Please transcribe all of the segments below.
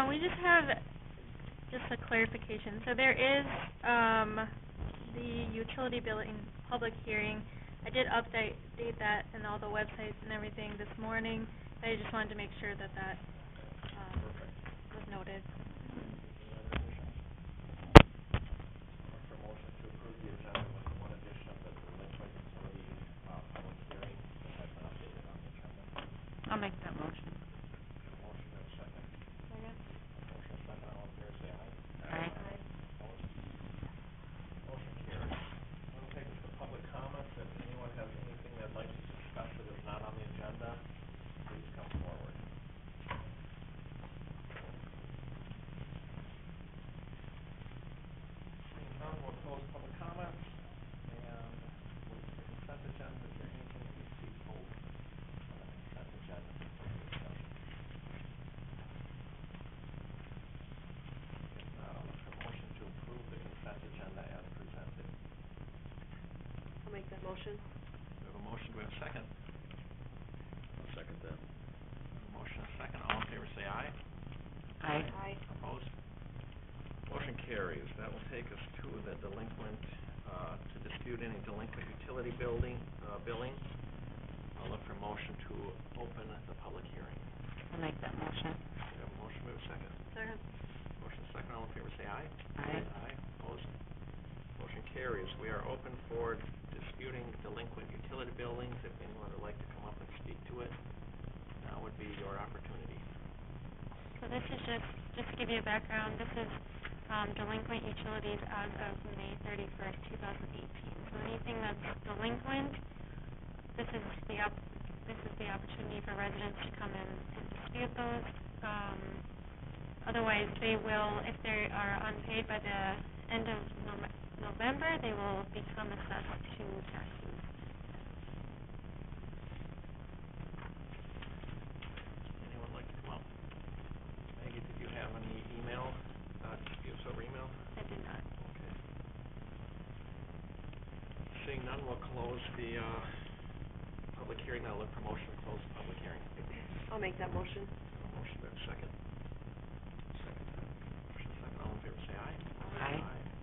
We just have just a clarification. So there is the utility billing public hearing. I did update that in all the websites and everything this morning. I just wanted to make sure that was noted. For motion to approve the agenda with the one addition of the delinquent utility public hearing that has been updated on the agenda. I'll make that motion. Motion and second. Second. Motion second. All in favor, say aye. Aye. Opposed? Motion carries. We'll take us to public comments. If anyone has anything they'd like to discuss that is not on the agenda, please come forward. Seeing none, we'll close public comments and move to the consent agenda. Is there anything that needs to be pulled on the consent agenda for discussion? If not, I'll look for a motion to approve the consent agenda as presented. I'll make that motion. We have a motion. Do we have a second? I'll second that. A motion and a second. All in favor, say aye. Aye. Aye. Opposed? Motion carries. That will take us to the delinquent, to dispute any delinquent utility billing. I'll look for a motion to open the public hearing. I'll make that motion. We have a motion. We have a second. Second. Motion second. All in favor, say aye. Aye. Aye. Opposed? Motion carries. We are open for disputing delinquent utility billings. If anyone would like to come up and speak to it, now would be your opportunity. So this is just to give you a background, this is delinquent utilities as of May 31st, 2018. So anything that's delinquent, this is the opportunity for residents to come in and dispute those. Otherwise, they will, if they are unpaid by the end of November, they will become assessed to taxes. Anyone like to come up? Maggie, did you have any email disputes over email? I did not. Okay. Seeing none, we'll close the public hearing. I'll look for motion to close the public hearing. I'll make that motion. Motion, do I have a second? Second. Motion second. All in favor, say aye. Aye.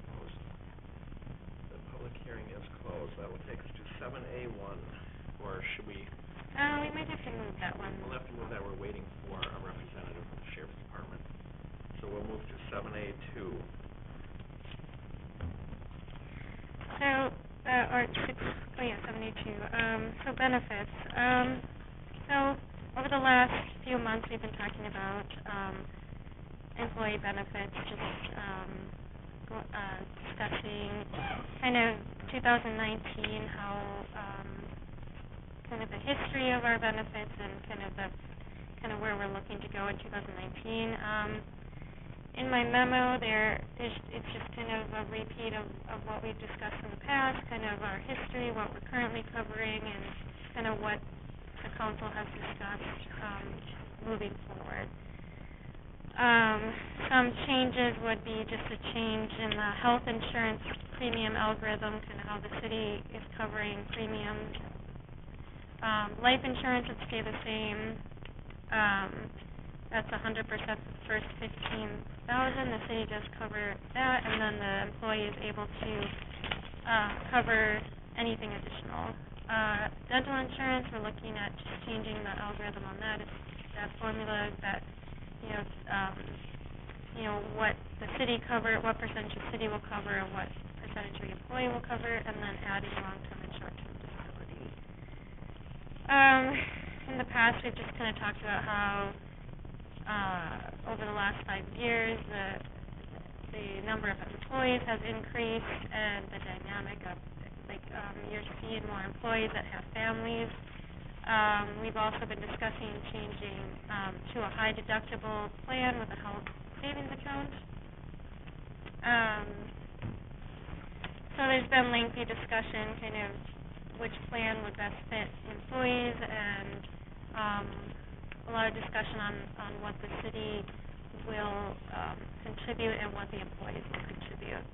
Opposed? The public hearing is closed. That will take us to 7A1, or should we? We might have to move that one. We'll have to move that. We're waiting for a representative from the Sheriff's Department. So we'll move to 7A2. So, or 72. So benefits. So over the last few months, we've been talking about employee benefits, just discussing kind of 2019, how kind of the history of our benefits and kind of where we're looking to go in 2019. In my memo, it's just kind of a repeat of what we've discussed in the past, kind of our history, what we're currently covering, and kind of what the council has discussed moving forward. Some changes would be just a change in the health insurance premium algorithm, kind of how the city is covering premiums. Life insurance would stay the same. That's 100% for the first $15,000. The city does cover that, and then the employee is able to cover anything additional. Dental insurance, we're looking at just changing the algorithm on that. It's that formula that what the city cover, what percentage the city will cover, and what percentage the employee will cover, and then adding long-term and short-term disability. In the past, we've just kind of talked about how over the last 5 years, the number of employees has increased, and the dynamic of you're seeing more employees that have families. We've also been discussing changing to a high deductible plan with a health savings account. So there's been lengthy discussion, kind of which plan would best fit employees, and a lot of discussion on what the city will contribute and what the employees will contribute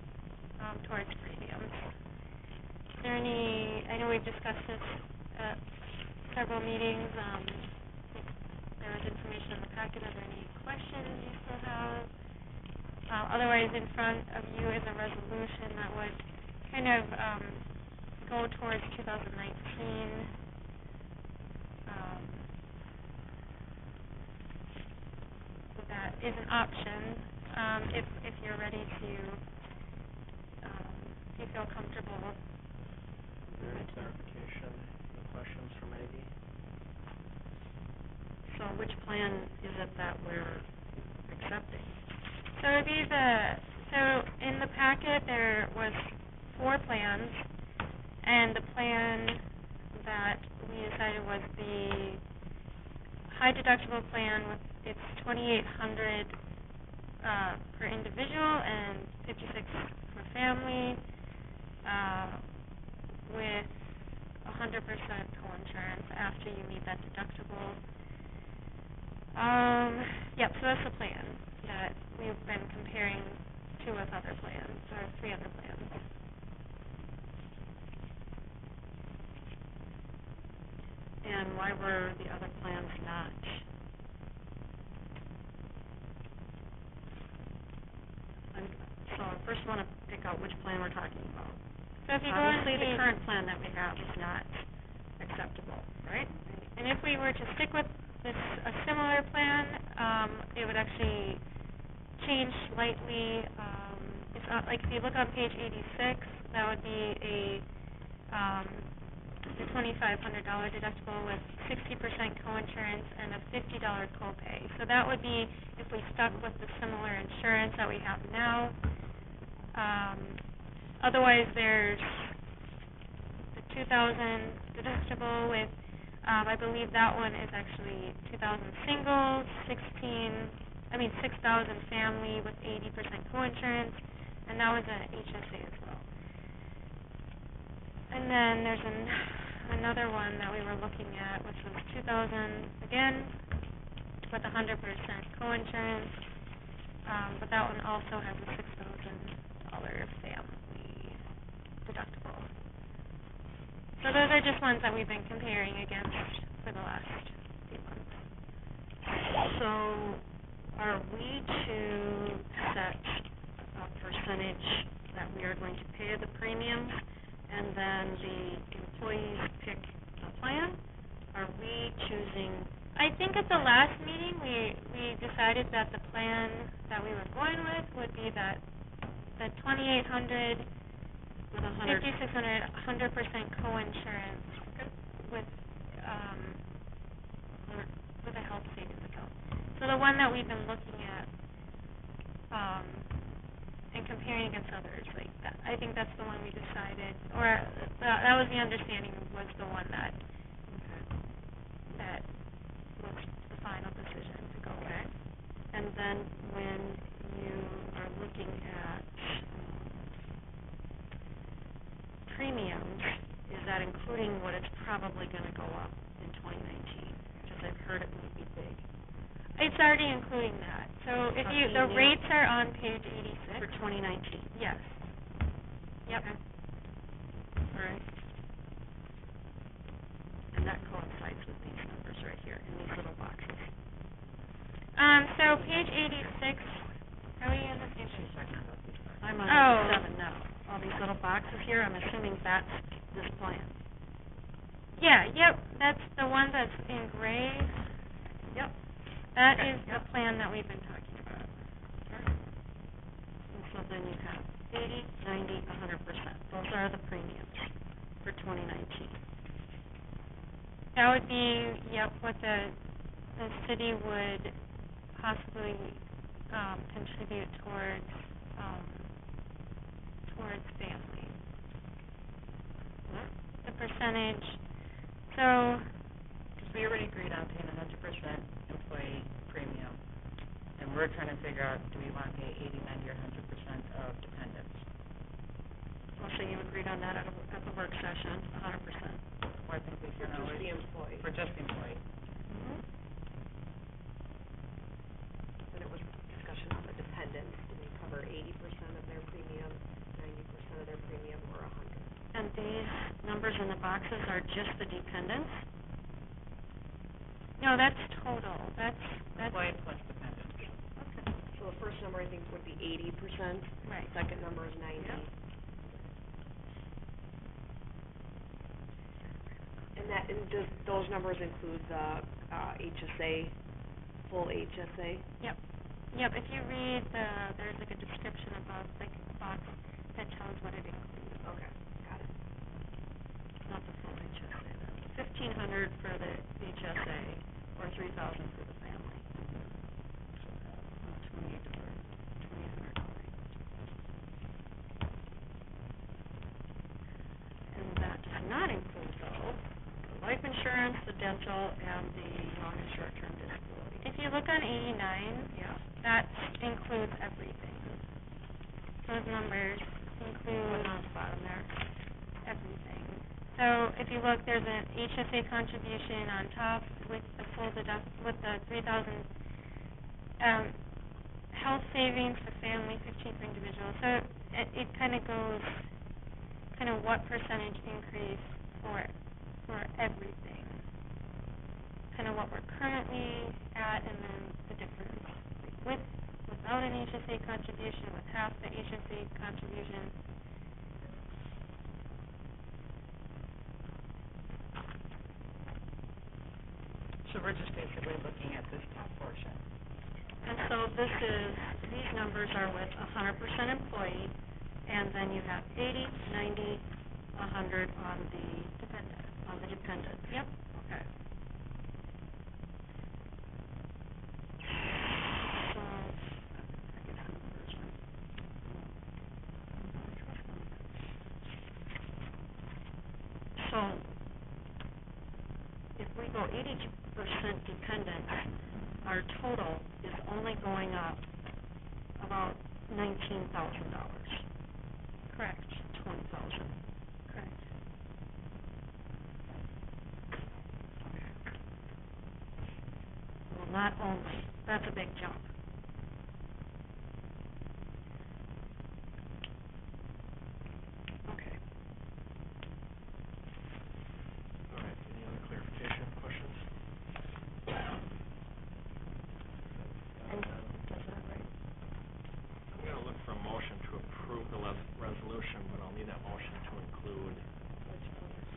towards premiums. Is there any, I know we've discussed this at several meetings, there was information in the packet. Are there any questions you still have? Otherwise, in front of you is a resolution that would kind of go towards 2019. So that is an option if you're ready to, if you feel comfortable. Is there any clarification, any questions from Maggie? So which plan is it that we're accepting? So so in the packet there was 4 plans, and the plan that we decided was the high deductible plan with it's $2,800 per individual and $56 for family, with 100% coinsurance after you meet that deductible. Yep, so that's the plan that we've been comparing to with other plans, or 3 other plans. And why were the other plans not? So I first want to pick out which plan we're talking about. So if you go on Obviously, the page- current plan that we have is not acceptable, right? And if we were to stick with a similar plan, it would actually change slightly. It's not, like if you look on page 86, that would be the $2,500 deductible with 60% coinsurance and a $50 copay. So that would be if we stuck with the similar insurance that we have now. Otherwise, there's the 2,000 deductible with, I believe that one is actually 2,000 single, 6,000 family with 80% coinsurance, and that was an HSA as well. And then there's another one that we were looking at, which was 2,000 again with 100% coinsurance, but that one also has a $6,000 family deductible. So those are just ones that we've been comparing against for the last few months. So are we to set a percentage that we are going to pay the premiums, and then the employees pick a plan? Are we choosing? I think at the last meeting we decided that the plan that we were going with would be that the $2,800 With 5,600 100% coinsurance with a health savings account. So the one that we've been looking at and comparing against others, like that, I think that's the one we decided, or that was the understanding was the one that was the final decision to go with. And then when you are looking at premiums, is that including what it's probably going to go up in 2019? Because I've heard it would be big. It's already including that. So if you, the rates are on page 86. For 2019? Yes. Yep. Okay. All right. And that coincides with these numbers right here in these little boxes. So page 86, are we on the page? I'm on Oh. 7 now. All these little boxes here, I'm assuming that's this plan. Yeah, yep, that's the one that's in gray. Yep. That Okay, is the plan that we've been talking about. And so then you have 80, 90, 100%. Those are the premiums for 2019. That would be, yep, what the city would possibly contribute towards family. The percentage, so... Because we already agreed on paying 100% employee premium, and we're trying to figure out, do we want to pay 80, 90, or 100% of dependents? Well, so you agreed on that at the work session, 100%. Well, I think we For can just always... the employee. For just the employee. Then it was discussion on the dependents. Do they cover 80% of their premium, 90% of their premium, or 100%? And these numbers in the boxes are just the dependents? No, that's total, that's, Employee plus dependent. Okay. So the first number I think would be 80%. right. Second number is 90. Yep. And does those numbers include the HSA, full HSA? Yep, if you read there's like a description above, like a box that tells what it includes. Okay, got it. Not the full HSA then. 1,500 for the HSA, or 3,000 for the family. 2,800. And that does not include, though, the life insurance, the dental, and the long and short-term disability. If you look on 89, Yeah. that includes everything. Those numbers include What's on the bottom there? everything. So if you look, there's an HSA contribution on top with the full with the 3,000, health savings for family, 15 for individual. So it kind of goes, kind of what percentage increase for everything. Kind of what we're currently at, and then the difference. Like without an HSA contribution, with half the HSA contribution. So we're just basically looking at this top portion. And so these numbers are with 100% employee, and then you have 80, 90, 100 on the dependent. Yep. Okay. So, I guess the numbers are. So, if we go 80% dependent, our total is only going up about $19,000. Correct. 20,000. Correct. Well, not only, that's a big jump. Okay. All right, any other clarification, questions? And that's not right. I'm gonna look for a motion to approve the resolution, but I'll need that motion to include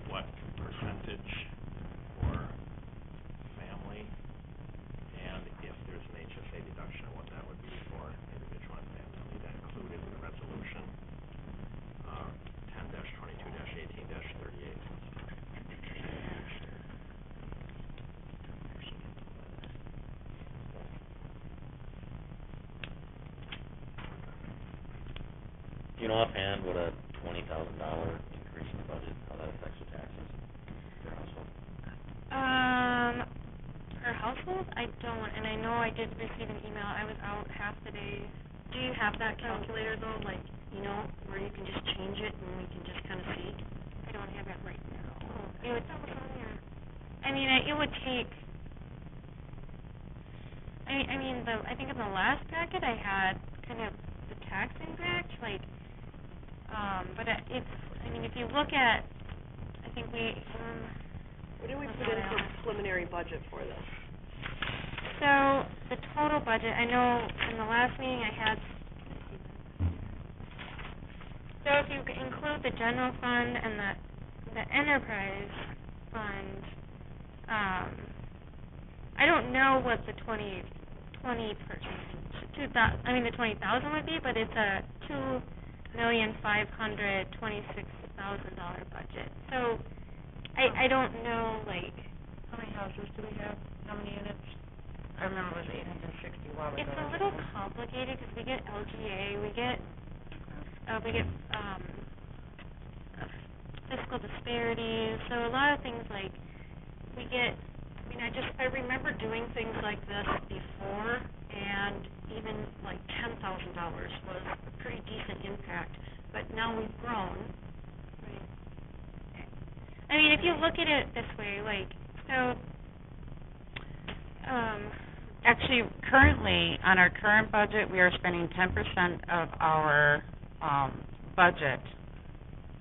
what percentage for family, and if there's an HSA deduction, what that would be for individual and family. I'll need that included in the resolution, 10-22-18-38. Do you know offhand what a $20,000 increase in the budget, how that affects the taxes per household? Per household, I don't, and I know I did receive an email. I was out half the day. Do you have that calculator though, like, where you can just change it and we can just kind of see? I don't have it right now. Oh, It would, that was on there. I mean, it would take. I think in the last packet I had kind of the tax impact, like, but it's. I mean, if you look at, I think we. What did we put in for preliminary budget for this? So the total budget, I know in the last meeting I had. So if you include the general fund and the enterprise fund, I don't know what the 20,000 would be, but it's a $2,526,000 budget. So I don't know, like. How many houses do we have? How many units? I remember it was 860 a while ago. It's a little complicated because we get LGA, we get fiscal disparities, so a lot of things like we get. I remember doing things like this before, and even like $10,000 was a pretty decent impact, but now we've grown. Right. I mean, if you look at it this way, like, so, Actually, currently, on our current budget, we are spending 10% of our budget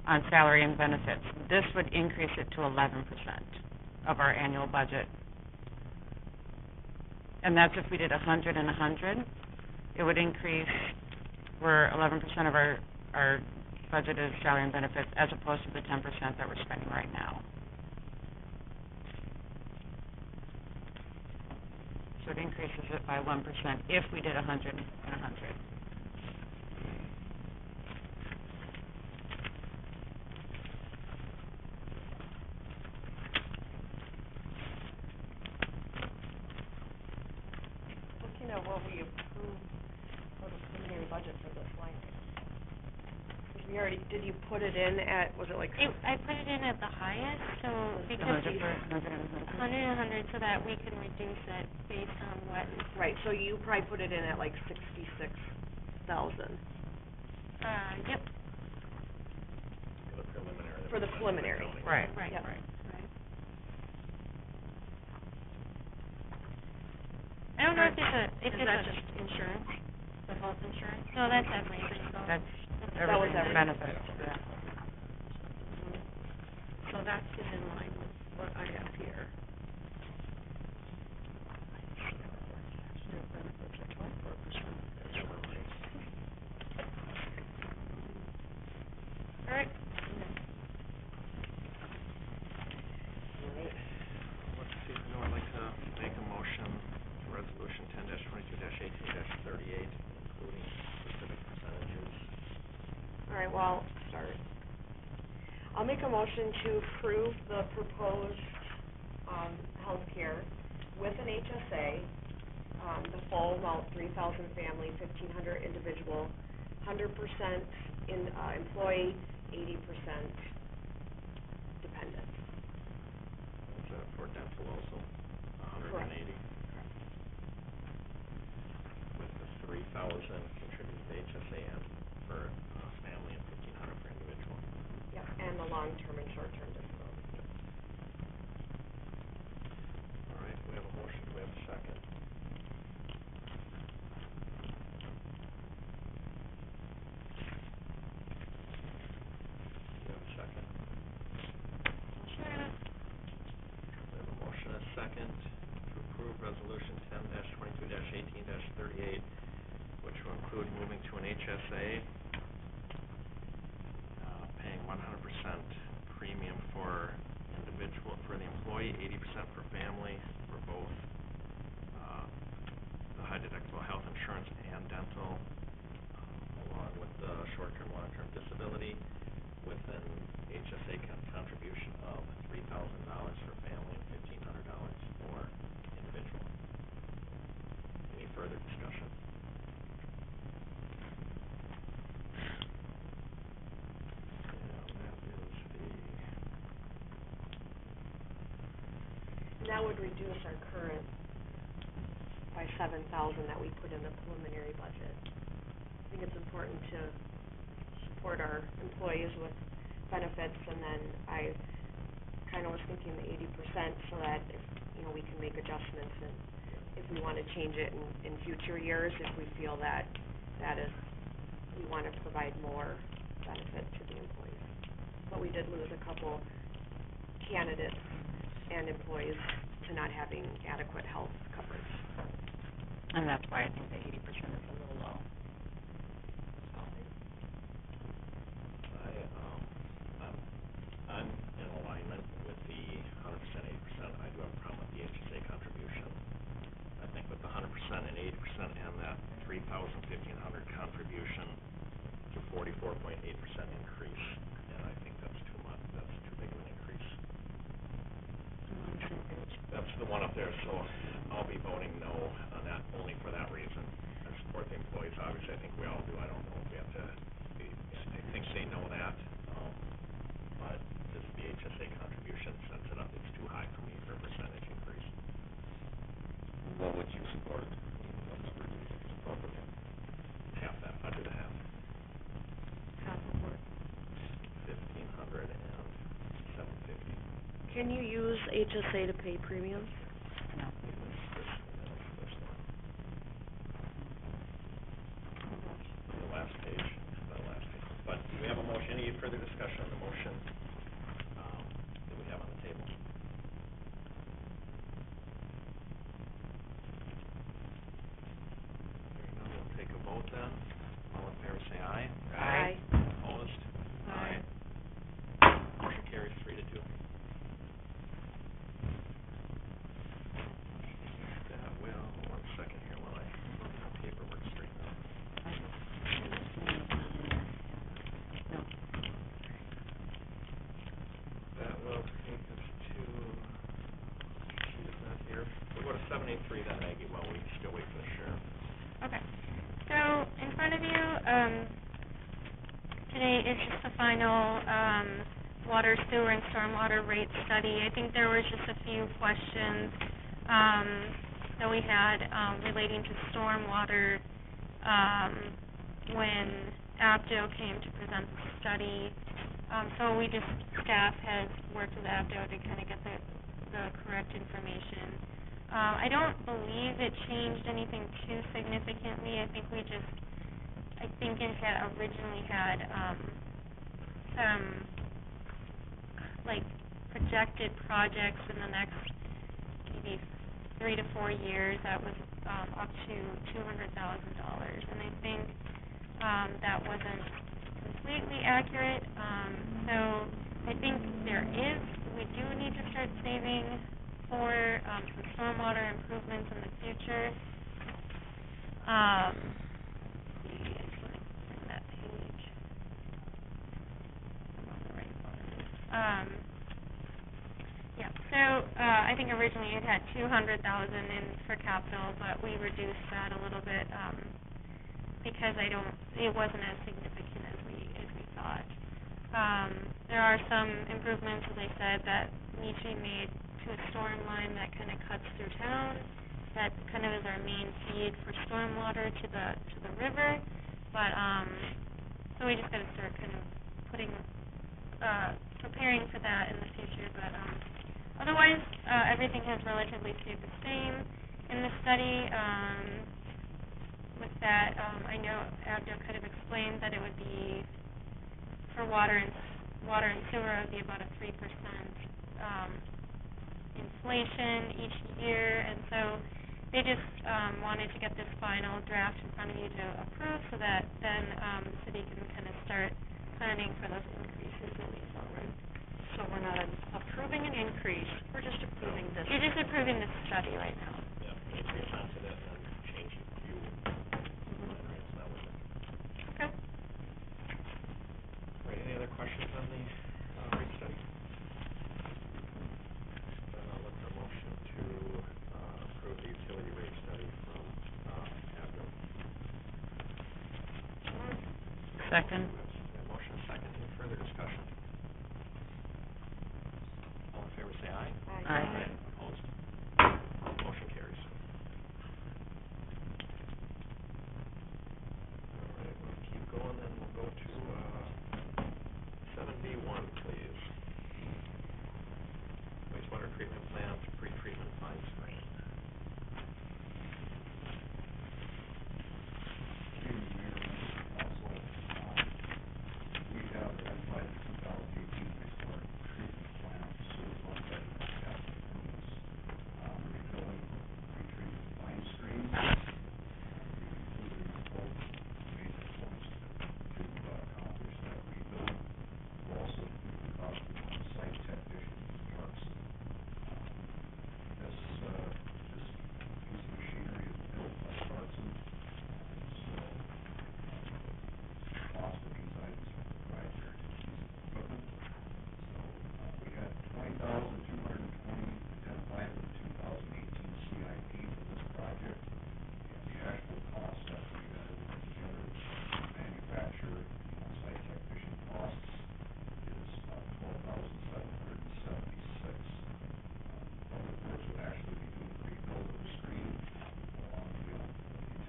on salary and benefits. This would increase it to 11% of our annual budget. And that's if we did 100 and 100. It would increase, we're 11% of our budget is salary and benefits, as opposed to the 10% that we're spending right now. So it increases it by 1% if we did 100 and 100. Looking at what we approved for the preliminary budget for this line item. We already, did you put it in at, was it like? I put it in at the highest, so because 100 for 100 and 100. 100 so that we can reduce it based on what, Right, so you probably put it in at like 66,000. yep, For the preliminary. For the preliminary. Right, right. Yep. right. I don't know if it's Is that just insurance, the health insurance? no, that's everything, so. That's That was everything, everything. benefits, yeah. So that is in line with what I have here. Benefits are 24%. All right, All right, let's see, no, I'd like to make a motion for resolution 10-22-18-38, including specific percentages. All right, well, I'll start. I'll make a motion to approve the proposed, healthcare with an HSA, the full amount, 3,000 family, 1,500 individual, 100% in, employee, 80% dependent. Is that for dental also, 180? With the 3,000 contributed to HSA and for, family and 1,500 for individual. Yep, and the long-term and short-term disability. All right, we have a motion, do we have a second? Do we have a second? sure. We have a motion, a second, to approve resolution 10-22-18-38, which will include moving to an HSA, paying 100% premium for individual, for the employee, 80% for family, for both, the high deductible health insurance and dental, along with the short-term, long-term disability, with an HSA contribution of $3,000 for family and $1,500 for individual. Any further discussion? That would reduce our current by 7,000 that we put in the preliminary budget. I think it's important to support our employees with benefits, and then I kind of was thinking the 80% so that if, we can make adjustments, and if we want to change it in future years, if we feel that we want to provide more benefit to the employees. But we did lose a couple candidates and employees to not having adequate health coverage. And that's why I think the 80% is a little low. I'm in alignment with the 100%, 80%. I do have a problem with the HSA contribution. I think with the 100% and 80% and that 3,000, 1,500 contribution to 44.8% increase, and I think that's too much, that's too big of an increase. That's the one up there, so I'll be voting no on that, only for that reason. I support the employees, obviously, I think we all do. I don't know if we have to, I think they know that, but this, the HSA contribution sets it up, it's too high for me for a percentage increase. What would you support? What number do you think is appropriate? Half that, budget a half. Half of what? 1,500 and 750. Can you use HSA to pay premiums? No. The last page, but do we have a motion, any further discussion on the motion, that we have on the table? today is just the final, water, sewer, and stormwater rate study. I think there was just a few questions, that we had, relating to stormwater, when ABDO came to present the study. So staff has worked with ABDO to kind of get the correct information. I don't believe it changed anything too significantly. I think it had originally had, some, like, projected projects in the next maybe 3 to 4 years that was, up to $200,000. And I think, that wasn't completely accurate. So I think we do need to start saving for, some stormwater improvements in the future. I just want to bring that page. I'm on the right one. I think originally it had $200,000 in for capital, but we reduced that a little bit, because it wasn't as significant as we thought. There are some improvements, as I said, that need to be made to a storm line that kind of cuts through town. That kind of is our main feed for stormwater to the river. But, so we just got to start kind of preparing for that in the future. But, otherwise, everything has relatively stayed the same in the study. With that, I know ABDO kind of explained that it would be, for water and sewer, it would be about a 3%, inflation each year. And so they just, wanted to get this final draft in front of you to approve so that then, the city can kind of start planning for those increases moving forward. So we're not approving an increase, we're just approving this. You're just approving this study right now. Yeah, increase onto that and then change it to you. Okay. Right, any other questions on the, rate study? Then I'll look for a motion to, approve the utility rate study from, ABDO. Second. Motion is second, any further discussion? All in favor, say aye. Aye. Opposed? Motion carries. All right, we'll keep going, then we'll go to, 7B1, please. Wastewater treatment plant, pre-treatment fine screen. We have identified the 2018 wastewater treatment plant certified by the staff improvements, refilling pre-treatment fine streams. Including both major points to accomplish that rebuild. We'll also include the cost of on-site technicians and trucks. This piece of machinery is built by Clarkson. Cost of these items are proprietary to the piece of equipment. So, we had $20,220 identified in the 2018 CIP for this project. And the actual cost after we got everything together, manufacturer and on-site technician costs is $12,776. Public Works would actually be doing the rebuild of the screen, along with the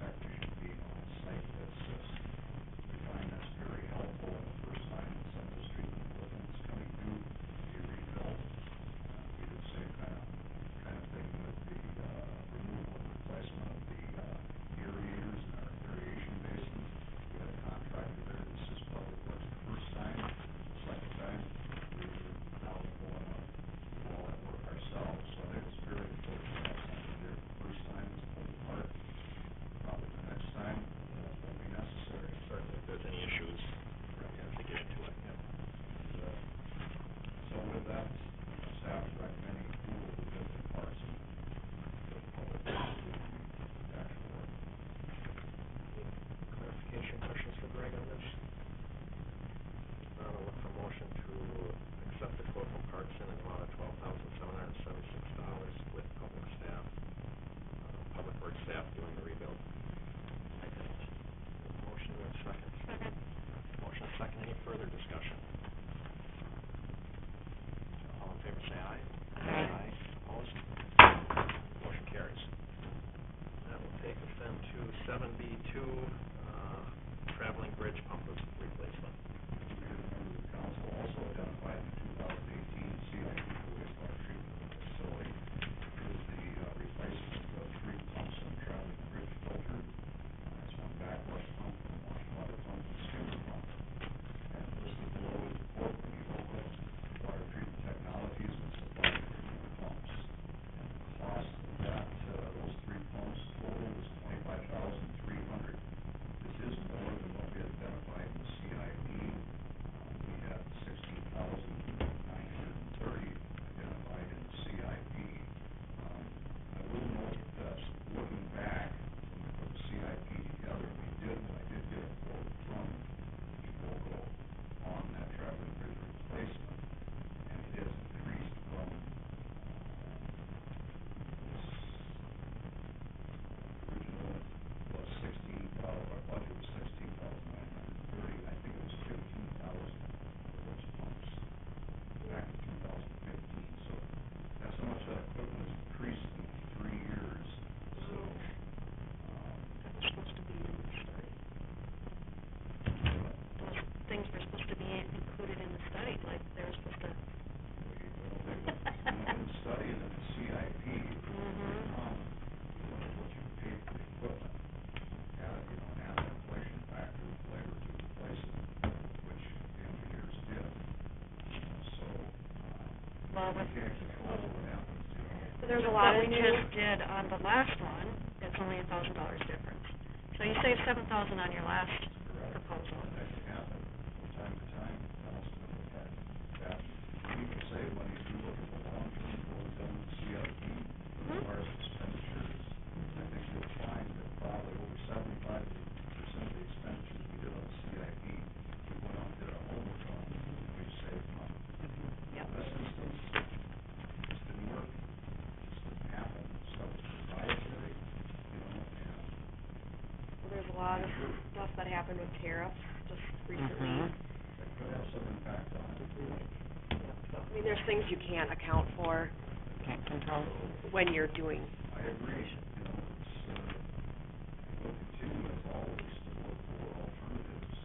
technician being on site to assist. We find that's very helpful the first time that some of this treatment equipment is coming due to be rebuilt. We did the same kind of thing with the removal and replacement of the aerators in our aeration basins. We had a contractor there that assists Public Works the first time. The second time, we were now pulling up all that work ourselves. So I think it's very important to have something there the first time it's pulled apart. Probably the next time, won't be necessary. Certainly, if there's any issues, as they get into it, yeah. So with that, staff is recommending approval of the bid from Clarkson for Public Works to do the actual work. Clarification, questions for Greg on this? I'll look for motion to accept the quote from Clarkson in the amount of $12,776 with Public Works staff doing the rebuild. Motion, and second. Second. Motion, second, any further Well, You with can't control what happens, you know. But there's a lot what of we new. just did on the last one, it's only $1,000 difference. So you saved $7,000 on your last Correct. proposal. And that can happen from time to time, almost in effect. That people save money, if you look at the long-term goals done with CIP, as far as expenditures, I think you'll find that probably over 75% of the expenditures we did on CIP, we went out and did our homework on, and we've saved money. Yep. This instance, just didn't work, just didn't happen, stuff was proprietary, you know, and There's a lot of stuff that happened with tariffs just recently. that could have some impact on it. So, I mean, there's things you can't account for Can't control. when you're doing. I agree, you know, it's, we'll continue as always to look for alternatives,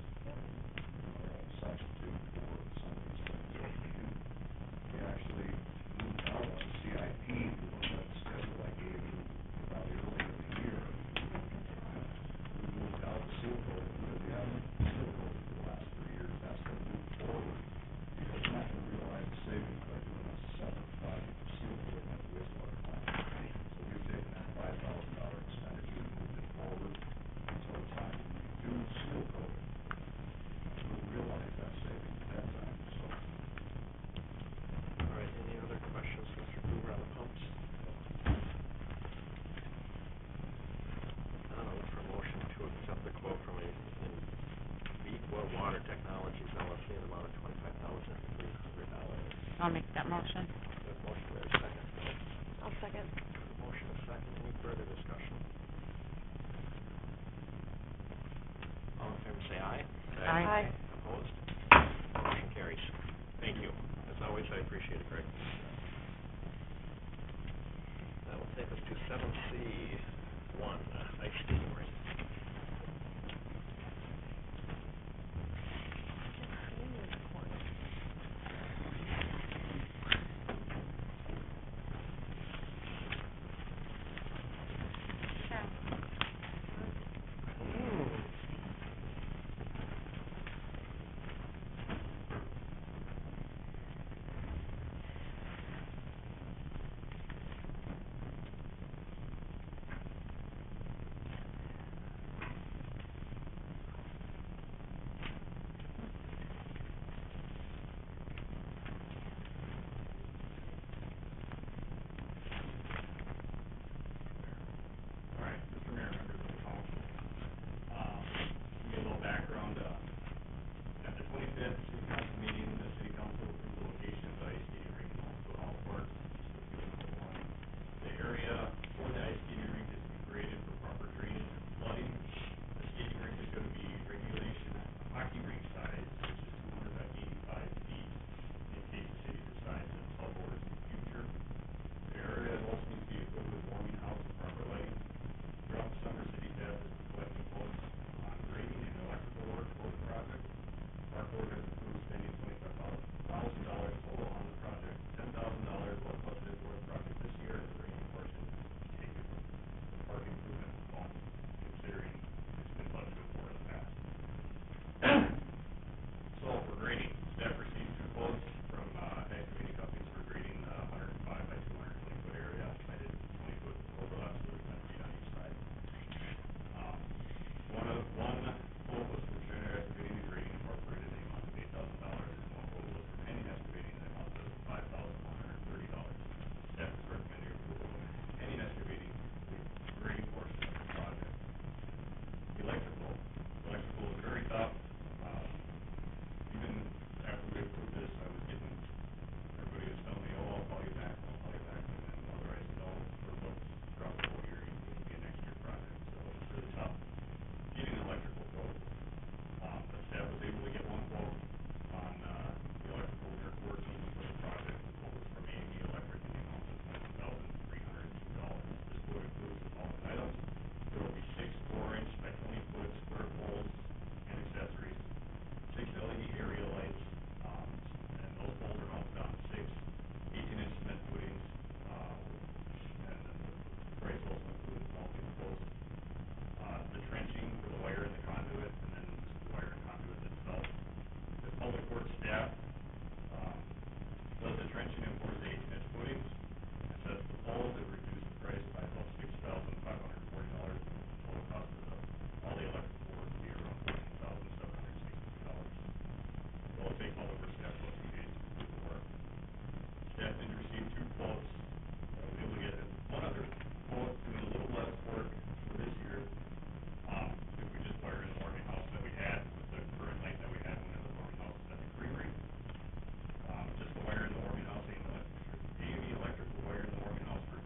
substitute for some of these things that we do. We actually moved out on CIP, we looked at the schedule I gave you probably earlier in the year. We moved out seal coat, we really haven't seal coated for the last 3 years, that's gonna move forward. Because we're not gonna realize the savings by doing a separate project of seal coating at the wastewater plant. So we've taken that $5,000 expenditure and moved it forward until the time when we do seal coating. We'll realize that savings at that time, so. All right, any other questions, Mr. Gruber, on the pumps? I'll look for a motion to accept the quote from Equa Water Technologies LLC in the amount of $25,300. I'll make that motion. We have a motion, we have a second. I'll second. Motion is second, any further discussion? All in favor say aye. Aye. Opposed? Motion carries. Thank you. As always, I appreciate it, Greg. That will take us to 7C1, ice skating rink. all of our staff plus engaged before. Staff did receive 2 quotes. We were able to get one other quote doing a little less work for this year. If we just wire in the warming house that we had, with the current light that we had when the warming house was at the creamery. Just the wire in the warming house, AME Electric will wire in the warming house for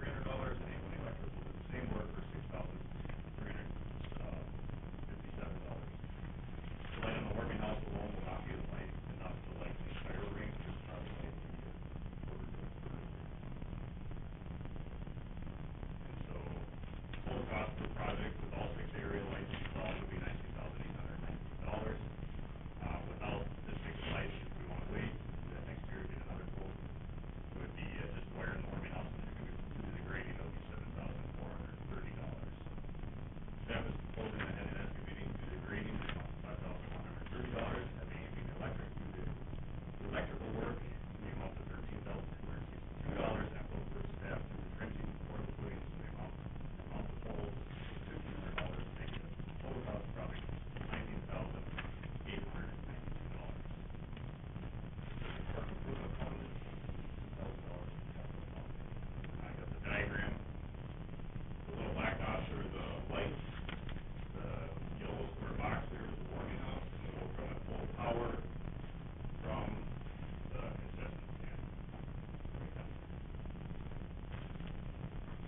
$2,300, and A1 Electric will do the same work for $6,357. The light on the warming house alone will not be the light enough to light the entire ring, just probably light the quarter to a third. And so, total cost per project with all 6 area lights installed would be $19,819. Without the 6 lights, if we want to wait, then next year get another quote. It would be just wire in the warming house and do the grading, it'll be $7,430. Staff is proposing the head and excavating to the grading to $5,130, have AME Electric do the electrical work in the amount of $13,262, and both work staff do the trenching for the footings in the amount of the holes $1,500, making the total cost project $19,892. Park improvement fund is $2,000 in capital fund. I got the diagram. The little black dots are the lights. The yellow square box there is the warming house, and it will come and pull power from the concession stand.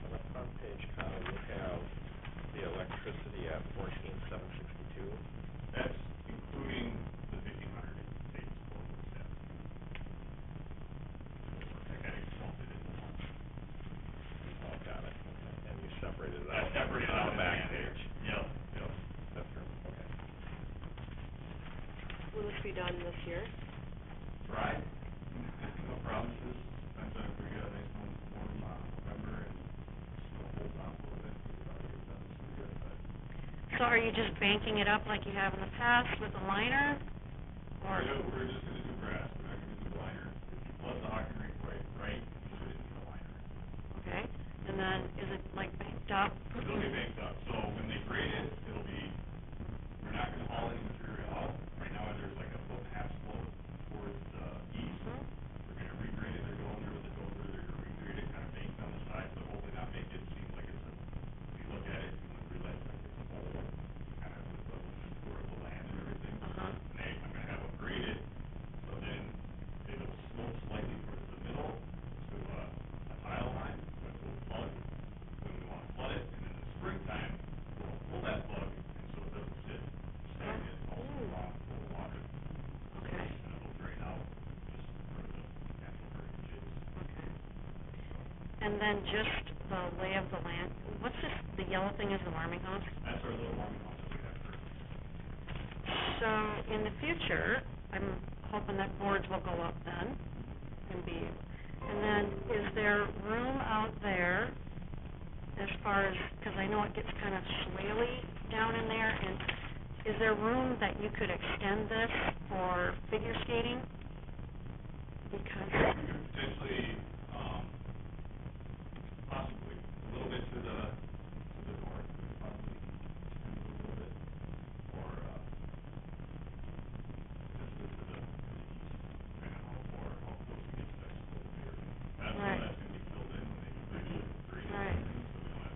On the front page, Kyle, you have the electricity at $14,762. That's including the $1,500 savings quote with staff. I kind of lumped it into one. Oh, got it, okay, and you separated it out. That's separated out on the back in the page. Yep, yep. That's your, okay. Will this be done this year? Try. No promises. Depends on if we get a nice warm November and snow holds off a little bit. We could probably get it done this year, but So are you just banking it up like you have in the past with a liner? Or, we're just gonna do grass. We're not gonna do the liner. If you flood the hockey rink right, you shouldn't need a liner. okay, and then is it like banked up? It'll be banked up. So when they grade it, it'll be, we're not gonna haul any material out. Right now, there's like a 1.5 foot slope towards the east. We're gonna regrade it. They're going there with the dozer. They're gonna regrade it, kind of banked on the side, but hopefully not make it seem like it's a, if you look at it, you wouldn't realize like it's a bowl, kind of with the contour of the land and everything. And I'm gonna have them grade it, so then it'll slope slightly towards the middle to a tile line, which will plug when we want to flood it, and in the springtime, we'll pull that plug, and so it doesn't sit stagnant all summer long full of water. Okay. And it'll drain out just for the natural drainage is. Okay. And then just the lay of the land, what's this, the yellow thing is the warming house? That's our little warming house that we have currently. So in the future, I'm hoping that boards will go up then and be, and then is there room out there as far as, because I know it gets kind of swaley down in there, and is there room that you could extend this for figure skating? Because, We could potentially, possibly, a little bit to the north, we could probably extend it a little bit, or, potentially to the east, depending on how close we get to that slope there. That's Right. that's gonna be filled in when they actually grade it. Right. So we wanna,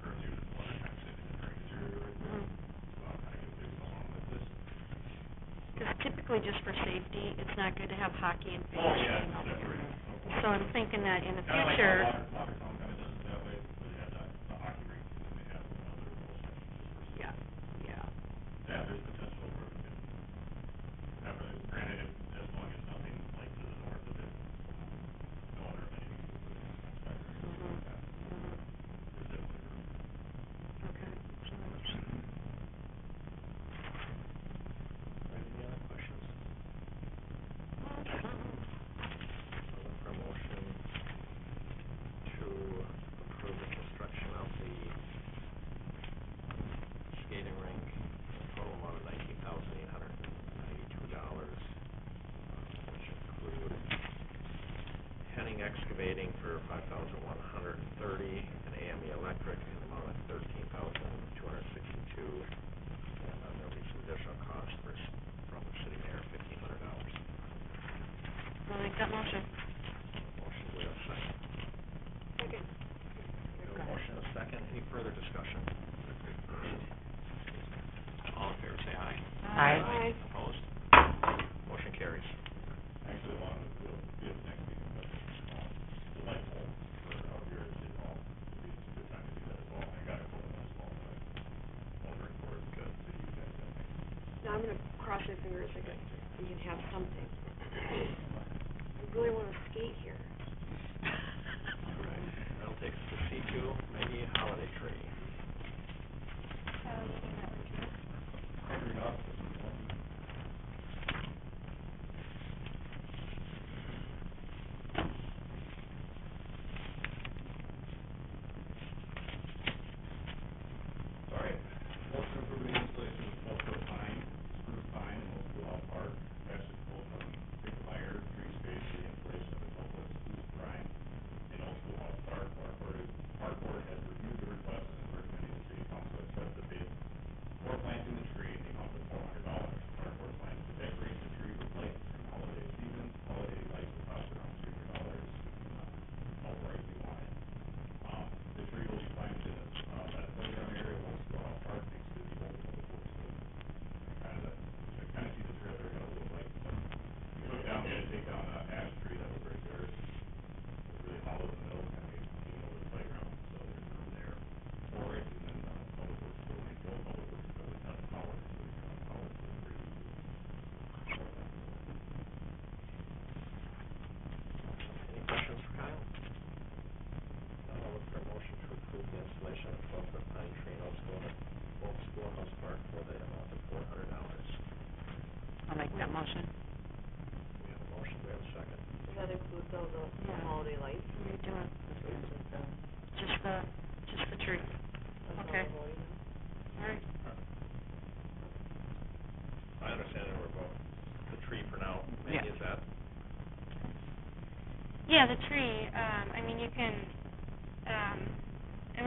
currently there's water kind of sitting in the drainage area right there, so I'm kind of get big along with this. because typically just for safety, it's not good to have hockey and figure Oh, yeah, skating over here. separated. So I'm thinking that in the Kinda like future, how Watertown kinda does it that way, where they have the hockey rink, and then they have another little section just for safety. yeah. Yeah, there's potential where we can have it, granted, as long as nothing like to the north of it, no other amenities will put in on that side or anything like that. There's definitely room. Okay. Any other questions? I'll look for a motion to approve the construction of the skating rink, a total amount of $19,892, which include Henning Excavating for $5,130, and AME Electric in the amount of $13,262, and then there'll be some additional costs from the city mayor, $1,500. that motion. Motion, do we have a second? Second. We have a motion and a second. Any further discussion? All in favor, say aye. Aye. Aye. Opposed? Motion carries. Actually, along with the next meeting, but, the light pole for out here at City Hall, would be a good time to do that as well. I got a quote on that as well, but I'll bring forward good to you guys, I think. Now, I'm gonna cross my fingers again, we can have something. I really wanna skate here. All right, that'll take us to C2, Maggie Holiday Tree. Figured out this is one. All right, motion to approve the installation of 12-foot pine, spruce pine in Old Schoolhouse Park. Actually, pulled from Big Fire Tree Space, the installation of the 12-foot spruce pine in Old Schoolhouse Park. Park board has reviewed the request and is recommending the city council accept the bid for planting the tree in the amount of $400. Park board plans to decorate the tree with lights from holiday season. Holiday lights will cost around $300, outright we want it. The tree will be planted in that playground area, Old Schoolhouse Park, next to the old public works building. I kinda see the trailer, got a little light, but we took down, we had to take down an ash tree that was right there. It was really hollow in the middle, kind of leaning over the playground, so there's room there for it, and then the public works building, the old public works building has power, so we can run power to the tree. Any questions for Kyle? I'll look for a motion to approve the installation of 12-foot pine tree in Old Schoolhouse Park for the amount of $400. I'll make that motion. We have a motion, we have a second. Does that include the Yeah. holiday lights? What are you doing? Just the tree. That's all Okay. we're voting on? All right. I understand that we're about the tree for now. Maggie, Yeah. is that? Yeah, the tree, I mean, you can,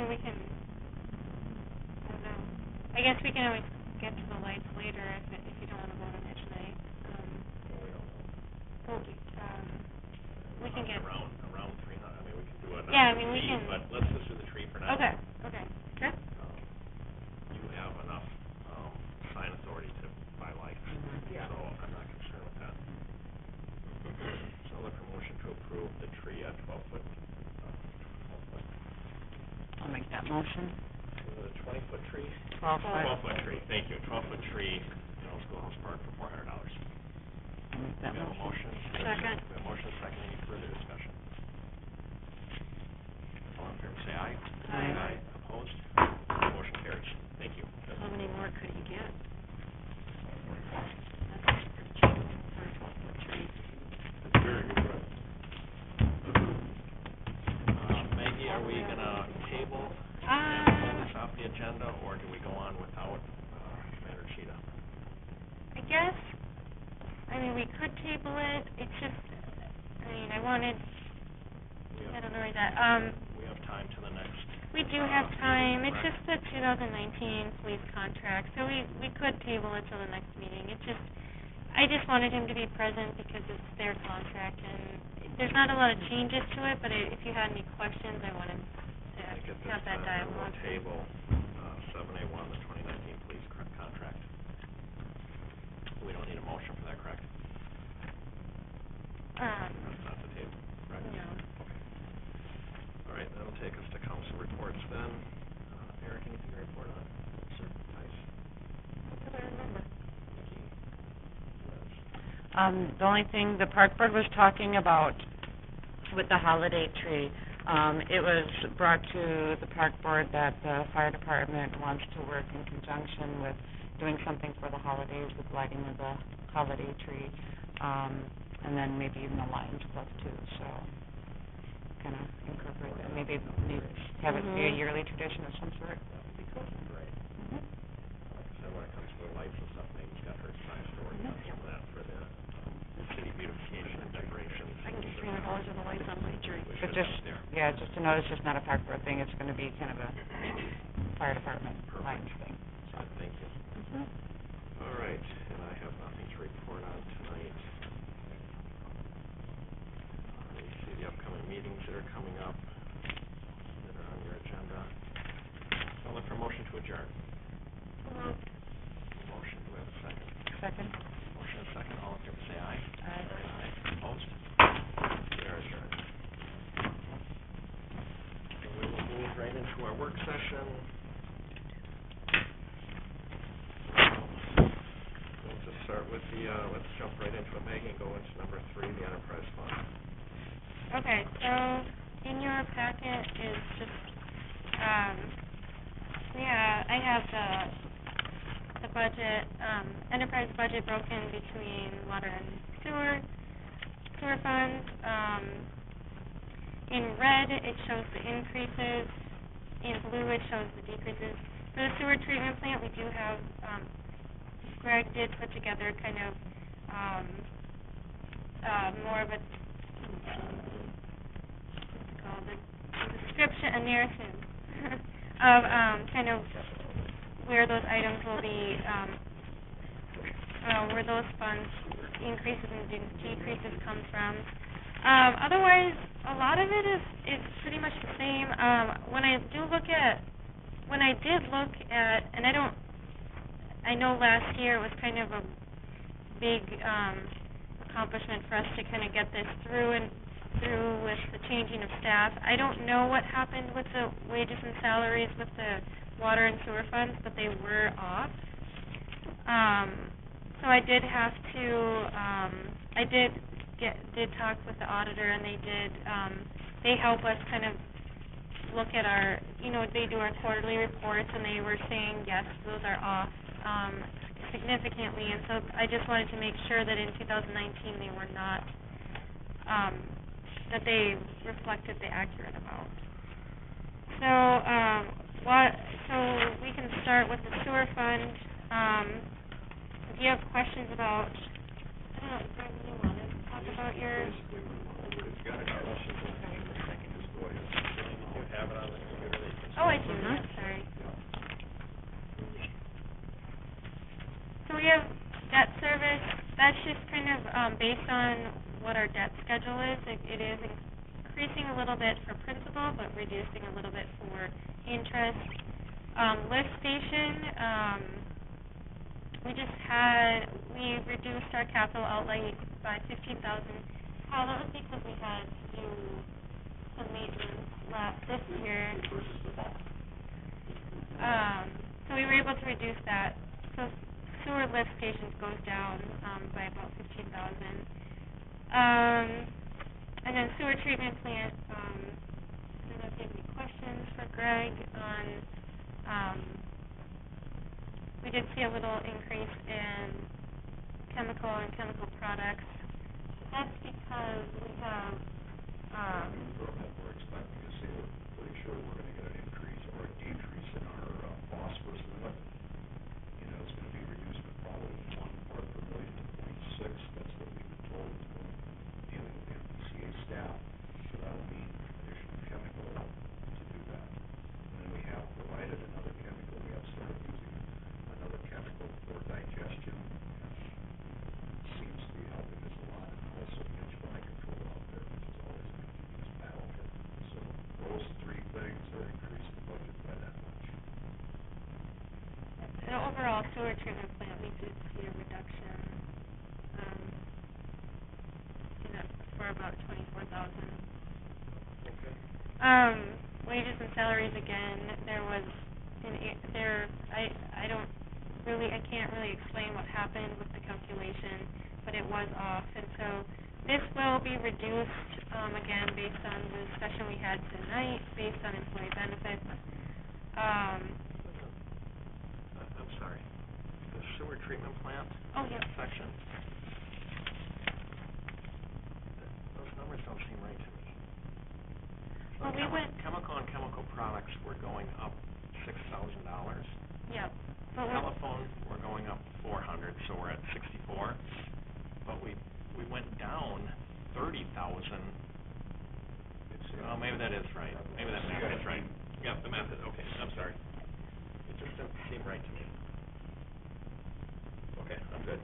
we can, I don't know, I guess we can always get to the lights later if you don't wanna vote on it tonight. We don't know. We can get. Around 300, I mean, we can do it. Yeah, I mean, we can. But let's just do the tree for now. Okay. You have enough, sign authority to buy lights. Yeah. So I'm not concerned with that. So I'll look for motion to approve the tree at 12-foot. I'll make that motion. Was it a 20-foot tree? 12-foot. 12-foot tree, thank you. 12-foot tree in Old Schoolhouse Park for $400. I'll make that We have a motion. motion. Second. We have a motion, second. Any further discussion? All in favor, say aye. Aye. Opposed? Motion carries. Thank you. How many more could you get? That's pretty cheap for a 12-foot tree. Very good price. Maggie, are we gonna table and pull this off the agenda, or do we go on without, Commander Cheetah? I guess, I mean, we could table it, it's just, I mean, I wanted, I don't know where that, We have time to the next. we do have time, it's correct? just the 2019 police contract, so we could table it till the next meeting, it's just, I just wanted him to be present because it's their contract, and there's not a lot of changes to it, but if you had any questions, I wanted to I think at this have that time, dialogue. we'll table, 7A1, the 2019 police contract. We don't need a motion for that, correct? That's not the table, correct? No. Okay. All right, that'll take us to council reports then. Eric, anything to report on? Sir, nice. What did I remember? Nikki? The only thing the park board was talking about with the holiday tree, it was brought to the park board that the fire department wants to work in conjunction with doing something for the holidays with lighting of the holiday tree, and then maybe even the Lions Club too, so kind of incorporate that, maybe have it be a yearly tradition of some sort. That would be good, great. Like I said, when it comes to the lights and stuff, Maggie's got her side story on some of that for the city beautification and decorations. I can get $300 of the lights on my tree. We But should just, have there. yeah, just to know it's just not a park board thing, it's gonna be kind of a fire department Lions thing. Good, thank you. All right, and I have nothing to report on tonight. are coming up that are on your agenda. I'll look for a motion to adjourn. Motion, do we have a second? Second. Motion and second, all in favor say aye. Aye. Aye. Opposed? We are adjourned. And we will move right into our work session. We'll just start with the, let's jump right into it, Maggie, and go into number 3, the enterprise fund. Okay, so in your packet is just, I have the budget, enterprise budget broken between water and sewer funds. In red, it shows the increases. In blue, it shows the decreases. For the sewer treatment plant, we do have, Greg did put together kind of, more of a, a narrative of kind of where those items will be, where those funds increases and decreases come from. Otherwise, a lot of it is pretty much the same. When I did look at, and I know last year was kind of a big accomplishment for us to kind of get this through with the changing of staff. I don't know what happened with the wages and salaries with the water and sewer funds, but they were off. So I did have to, I did talk with the auditor, and they help us kind of look at our, they do our quarterly reports, and they were saying, yes, those are off significantly, and so I just wanted to make sure that in 2019 they were not, that they reflected the accurate amount. So we can start with the sewer fund. If you have questions about, I don't know, Greg, do you want to talk about your? Basically, if you've got any questions on the second, just go ahead. You have it on the computer that you can. Oh, I do, sorry. So we have debt service. That's just kind of based on what our debt schedule is. It is increasing a little bit for principal, but reducing a little bit for interest. Lift station, we reduced our capital outlay by $15,000. That was because we had to do some maintenance this year. So we were able to reduce that. So sewer lift stations goes down by about $15,000. And then sewer treatment plant, I don't know if you have any questions for Greg on, we did see a little increase in chemical and chemical products. That's because we have, We're expecting to see, we're pretty sure we're gonna get an increase or a decrease in our phosphorus limit. It's gonna be reduced from probably 1 part per million to 0.6. That's what we've been told, dealing with the MPCA staff. So that'll mean additional chemical to do that. And then we have provided another chemical. We have started using another chemical for digestion. Seems to be helping us a lot. And also pitch fly control out there, which is always a continuous battle. So those 3 things are increasing the budget by that much. the overall sewer treatment plant, we did see a reduction, for about $24,000. Okay. Wages and salaries again, there was I can't really explain what happened with the calculation, but it was off, and so this will be reduced, again, based on the discussion we had tonight, based on employee benefits. I'm sorry. The sewer treatment plant? Oh, yeah. Section? Those numbers don't seem right to me. So Well, we went. Chemical and chemical products were going up $6,000. Yeah. But Telephone, we're going up 400, so we're at 64. But we went down 30,000. Oh, maybe that is right. Maybe that math is right. Yep, the math is okay. I'm sorry. It just doesn't seem right to me. Okay, I'm good.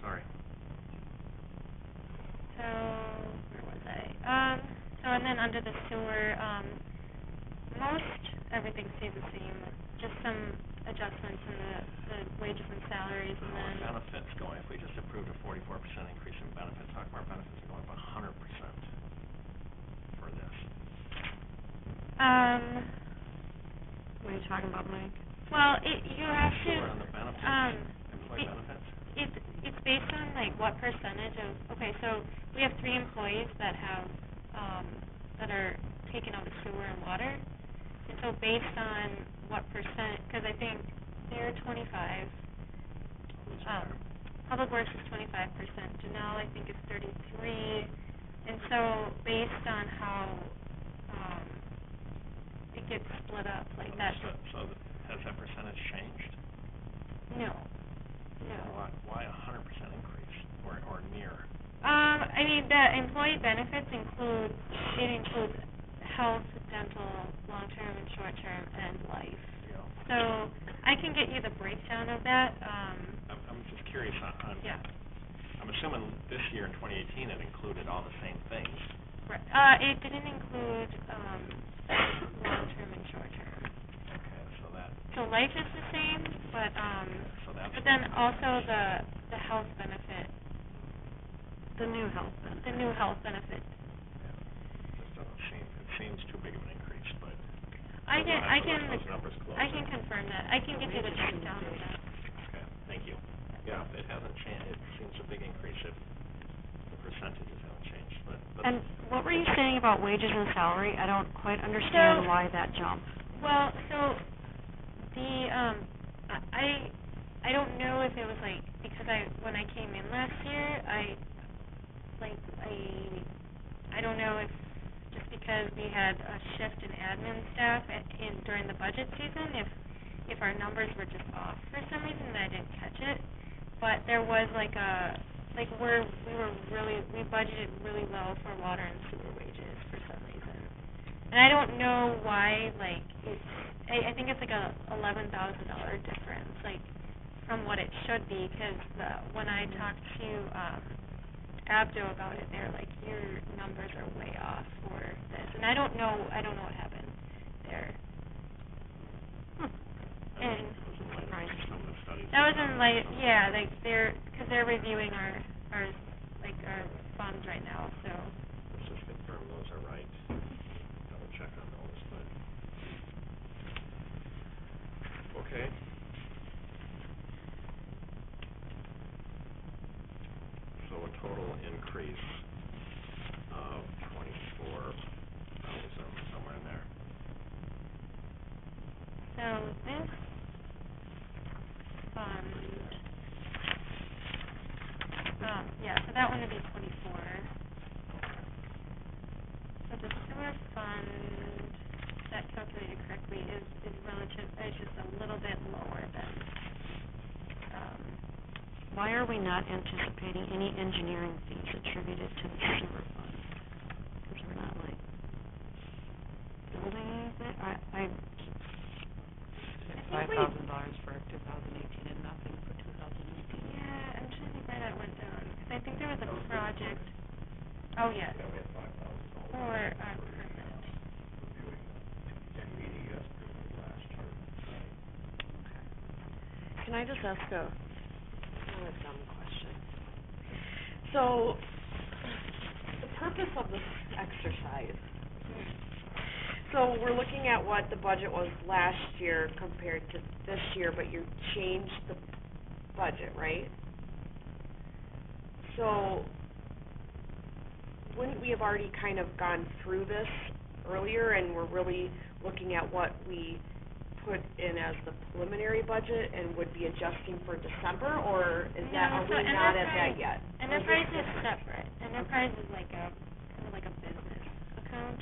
Sorry. So where was I? under the sewer, most everything stays the same, just some adjustments in the wages and salaries, and then, Benefits going, if we just approved a 44% increase in benefits, how come our benefits are going up 100% for this? What are you talking about, Mike? well, you have to, Sewer on the benefits, employee it- benefits? it's based on like what percentage of, okay, so we have 3 employees that have, that are taking out the sewer and water. And so based on what percent, cause I think they're 25, Public Works is 25%, Janelle I think is 33, and so based on how, it gets split up like that. So has that percentage changed? No. Why 100% increase, or near? I mean, the employee benefits includes health, dental, long-term and short-term, and life. Yeah. So, I can get you the breakdown of that, I'm just curious on. yeah. I'm assuming this year in 2018 it included all the same things. Right, it didn't include, long-term and short-term. Okay, so that, So life is the same, but, so that's. but then also the health benefit, The new health benefit. the new health benefit. Just doesn't it seems too big of an increase, but. I we'll have to can, look those numbers closer. I can confirm that. I can get you the breakdown of that. Okay, thank you. Yeah, it hasn't changed, it seems a big increase if the percentages haven't changed, but. And what were you saying about wages and salary? I don't quite understand So- why that jump. Well, so the I don't know if it was like because when I came in last year I don't know if just because we had a shift in admin staff during the budget season if our numbers were just off for some reason and I didn't catch it, but there was we budgeted really low for water and sewer wages for some reason. And I don't know why, I think it's like a $11,000 difference, from what it should be, because when I talked to, Abdo about it, they're like, your numbers are way off for this, and I don't know what happened there. And Some of the studies. that was in because they're reviewing our funds right now, so. Let's just confirm those are right. Double check on those, but. Okay. So a total increase of 24,000, somewhere in there. So this fund, so that one would be 24. So the sewer fund, that calculated correctly, is just a little bit lower than, Why are we not anticipating any engineering fees attributed to the sewer fund? Because we're not building anything? $5,000 for 2018 and nothing for 2019. yeah, I'm trying to think why that went down, because I think there was a project, oh, yes, Yeah, we had $5,000 for our permit. reviewing the NBDS permit last year. Can I just ask a dumb question? So, the purpose of this exercise, so we're looking at what the budget was last year compared to this year, but you changed the budget, right? So, wouldn't we have already kind of gone through this earlier and we're really looking at what we put in as the preliminary budget and would be adjusting for December, or is that, No, are so we not at that yet? Enterprise is separate. Enterprise is kind of like a business account.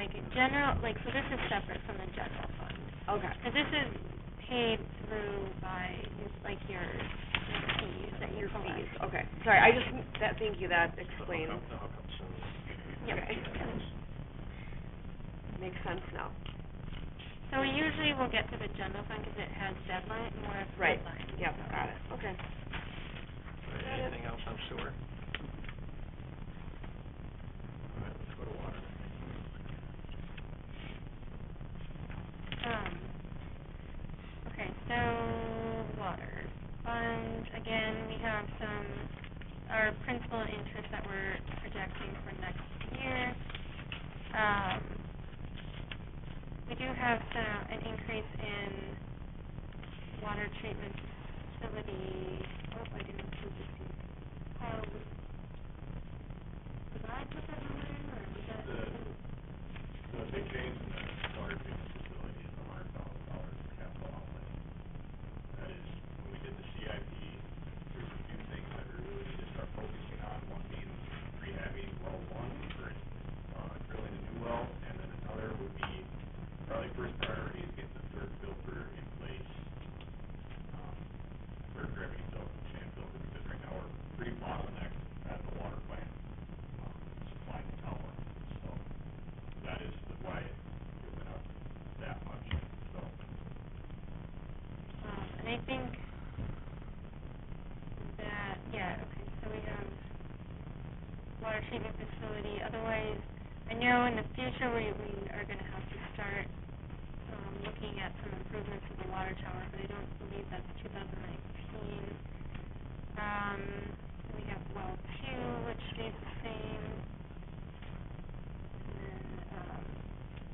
So this is separate from the general fund. Okay. Because this is paid through by, your fees that you collect. Fees, okay. Sorry, thank you, that explains. The hookups and. Yep. Okay. Makes sense now. So usually we'll get to the general fund because it has more Right, deadlines. yep, got it, okay. Anything else on sewer? All right, let's go to water. our principal and interest that we're projecting for next year. We do have an increase in water treatment facility. Oh, I didn't include this here. Did I put that number in, or was that? The big change in the water treatment facility is $100,000 for capital outlay. That is, when we did the CIP, there's a few things that we really need to start focusing on, one being rehabbing well one for drilling a new well, and then another would be, probably first priority is getting the third filter in place. Third gravity sand filter, because right now we're pretty bottlenecked at the water plant, supplying the tower. So that is why it went up that much, so. And I think that, okay, so we have water treatment facility. Otherwise, I know in the future we are going to have to start looking at some improvements to the water tower, but I don't believe that's 2019. We have well 2, which stays the same. And then,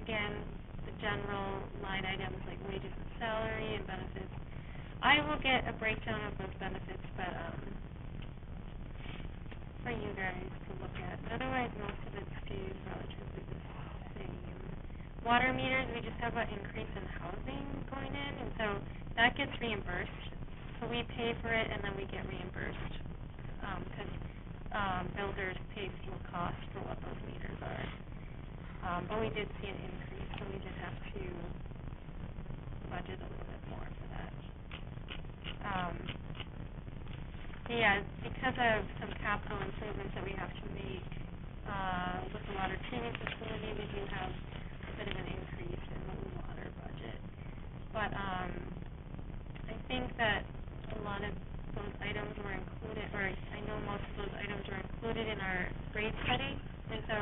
again, the general line items like wages and salary and benefits. I will get a breakdown of those benefits, but for you guys to look at. But otherwise, most of it stays relatively the same. Water meters, we just have an increase in housing going in, and so that gets reimbursed. So we pay for it, and then we get reimbursed, because builders pay full cost for what those meters are. But we did see an increase, so we did have to budget a little bit more for that. Because of some capital improvements that we have to make with the water treatment facility, we do have a bit of an increase in the water budget. But I think that a lot of those items were included, or I know most of those items were included in our rate study, and so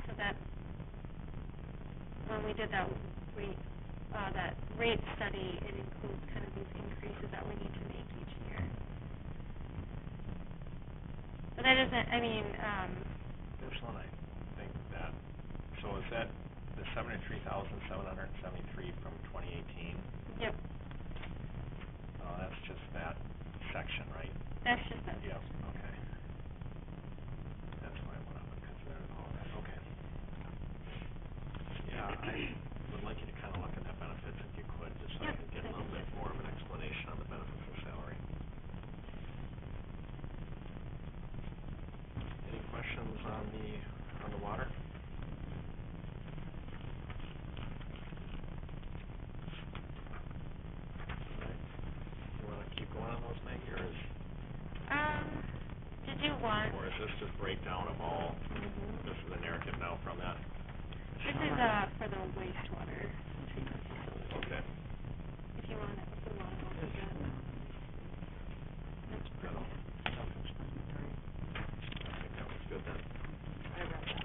so that when we did that rate study, it includes kind of these increases that we need to make each year. But that isn't, This one, I think that, so is that the 73,773 from 2018? Yep. That's just that section, right? That's just that. Yep, okay. That's why I went up and considered all that, okay. Yeah, I would like you to kind of look at that benefits if you could, just so I can get a little bit more of an explanation on the benefits of salary. Any questions on the water? Going on those, Maggie, or is... Did you want... Or is this just breakdown of all... This is a narrative now from that? This is for the wastewater treatment facility. Okay. If you want to go through that. That's pretty... I think that was good then. I read that one.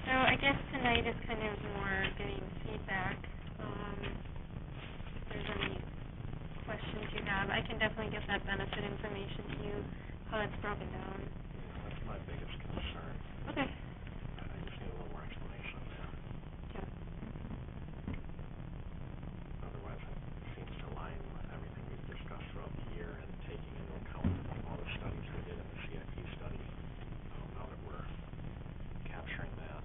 So I guess tonight is kind of more getting feedback. If there's any questions you have, I can definitely get that benefit information to you, how it's broken down. Yeah, that's my biggest concern. Okay. I just need a little more explanation on that. Okay. Otherwise, it seems to align with everything we've discussed throughout the year and taking into account all the studies we did in the CIP study. Now that we're capturing that.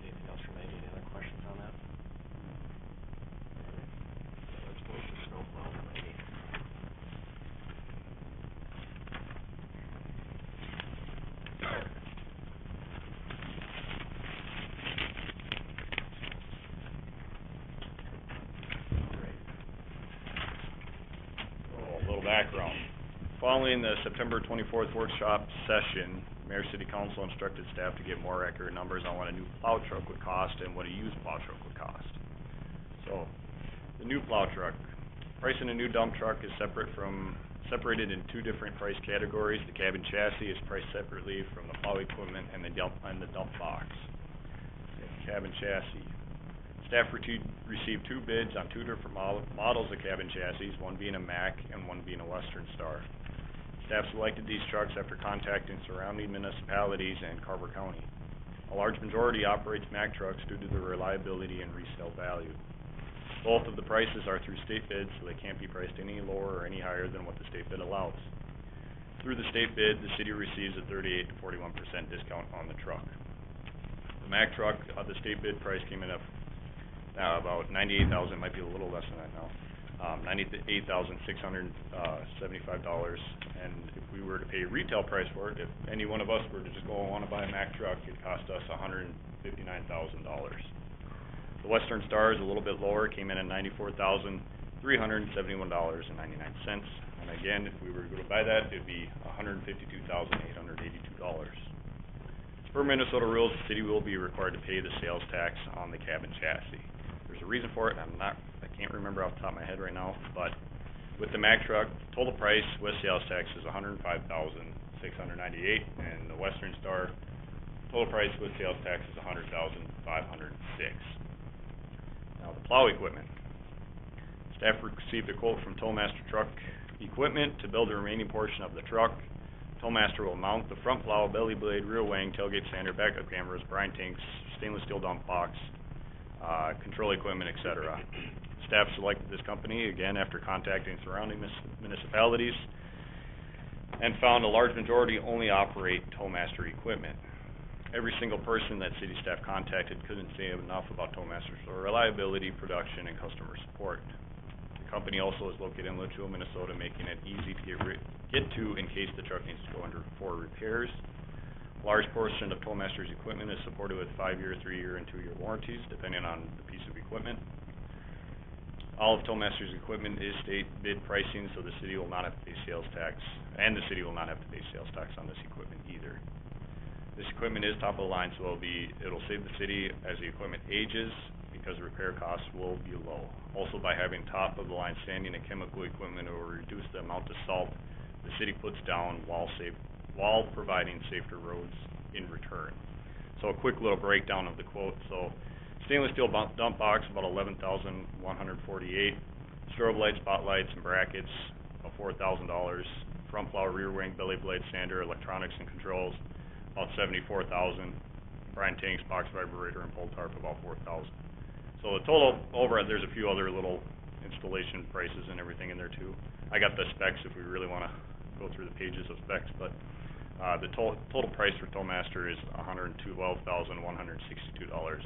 Anything else from Maggie? Any other questions on that? Let's move to snowplow, Maggie. A little background. Following the September 24th workshop session, Mayor City Council instructed staff to get more accurate numbers on what a new plow truck would cost and what a used plow truck would cost. So, the new plow truck, pricing a new dump truck is separated in two different price categories. The cabin chassis is priced separately from the plow equipment and the dump box. The cabin chassis, Staff received 2 bids on 2 different models of cabin chassis, one being a Mack and one being a Western Star. Staff selected these trucks after contacting surrounding municipalities and Carver County. A large majority operates Mack trucks due to their reliability and resale value. Both of the prices are through state bids, so they can't be priced any lower or any higher than what the state bid allows. Through the state bid, the city receives a 38 to 41% discount on the truck. The Mack truck, the state bid price came in at about $98,000, might be a little less than that now. $98,675, and if we were to pay retail price for it, if any one of us were to just go and want to buy a Mack truck, it'd cost us $159,000. The Western Star is a little bit lower, came in at $94,371.99, and again, if we were to go to buy that, it'd be $152,882. As per Minnesota rules, the city will be required to pay the sales tax on the cabin chassis. There's a reason for it, I can't remember off the top of my head right now, but with the Mack truck, total price with sales tax is $105,698, and the Western Star, total price with sales tax is $100,506. Now the plow equipment. Staff received a quote from Tollmaster Truck Equipment to build the remaining portion of the truck. Tollmaster will mount the front plow, belly blade, rear wing, tailgate sander, backup cameras, brine tanks, stainless steel dump box, control equipment, etc. Staff selected this company, again, after contacting surrounding municipalities, and found a large majority only operate Tollmaster equipment. Every single person that city staff contacted couldn't say enough about Tollmaster's reliability, production, and customer support. The company also is located in Litchfield, Minnesota, making it easy to get to in case the truck needs to go under for repairs. A large portion of Tollmaster's equipment is supported with 5-year, 3-year, and 2-year warranties, depending on the piece of equipment. All of Tollmaster's equipment is state bid pricing, so the city will not have to pay sales tax, and the city will not have to pay sales tax on this equipment either. This equipment is top of the line, so it'll save the city as the equipment ages, because repair costs will be low. Also, by having top of the line sanding and chemical equipment, it will reduce the amount of salt the city puts down while providing safer roads in return. So a quick little breakdown of the quote. So stainless steel dump box, about $11,148. Strobe lights, spotlights, and brackets, about $4,000. Front plow, rear wing, belly blade sander, electronics and controls, about $74,000. Brine tanks, box vibrator, and pull tarp, about $4,000. So the total over, there's a few other little installation prices and everything in there too. I got the specs if we really want to go through the pages of specs, but the total price for Tollmaster is $112,162.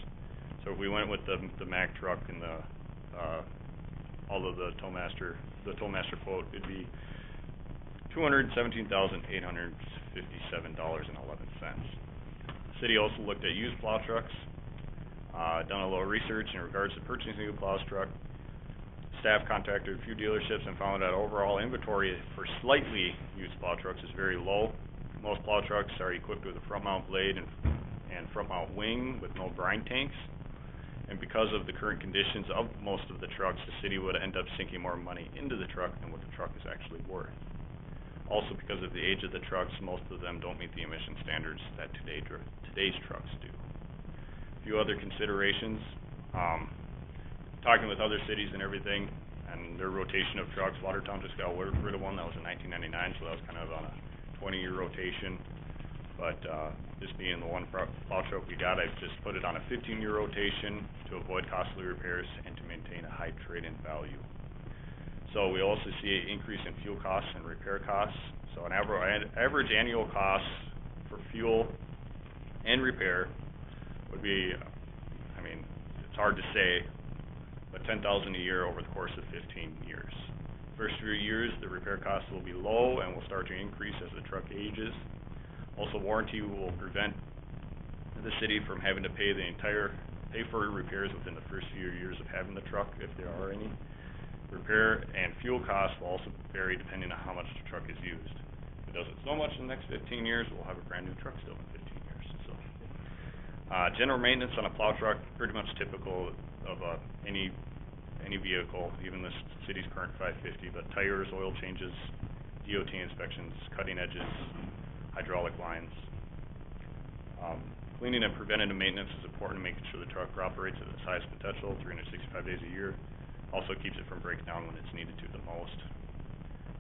So if we went with the Mack truck and all of the Tollmaster quote, it'd be $217,857.11. The city also looked at used plow trucks, done a little research in regards to purchasing a new plow truck. Staff contacted a few dealerships and found that overall inventory for slightly used plow trucks is very low. Most plow trucks are equipped with a front mount blade and front mount wing with no brine tanks. And because of the current conditions of most of the trucks, the city would end up sinking more money into the truck than what the truck is actually worth. Also, because of the age of the trucks, most of them don't meet the emission standards that today's trucks do. A few other considerations, talking with other cities and everything, and their rotation of trucks. Watertown just got rid of one that was in 1999, so that was kind of on a 20-year rotation. But this being the one plow truck we got, I just put it on a 15-year rotation to avoid costly repairs and to maintain a high trade-in value. So we also see an increase in fuel costs and repair costs. So an average annual cost for fuel and repair would be, it's hard to say, but $10,000 a year over the course of 15 years. First 3 years, the repair costs will be low and will start to increase as the truck ages. Also, warranty will prevent the city from having to pay for repairs within the first few years of having the truck, if there are any. Repair and fuel costs will also vary depending on how much the truck is used. If it doesn't so much in the next 15 years, we'll have a brand new truck still in 15 years. So, general maintenance on a plow truck, pretty much typical of any vehicle, even the city's current 550, but tires, oil changes, DOT inspections, cutting edges, hydraulic lines. Cleaning and preventative maintenance is important to making sure the truck operates at its highest potential, 365 days a year. Also keeps it from breaking down when it's needed to the most.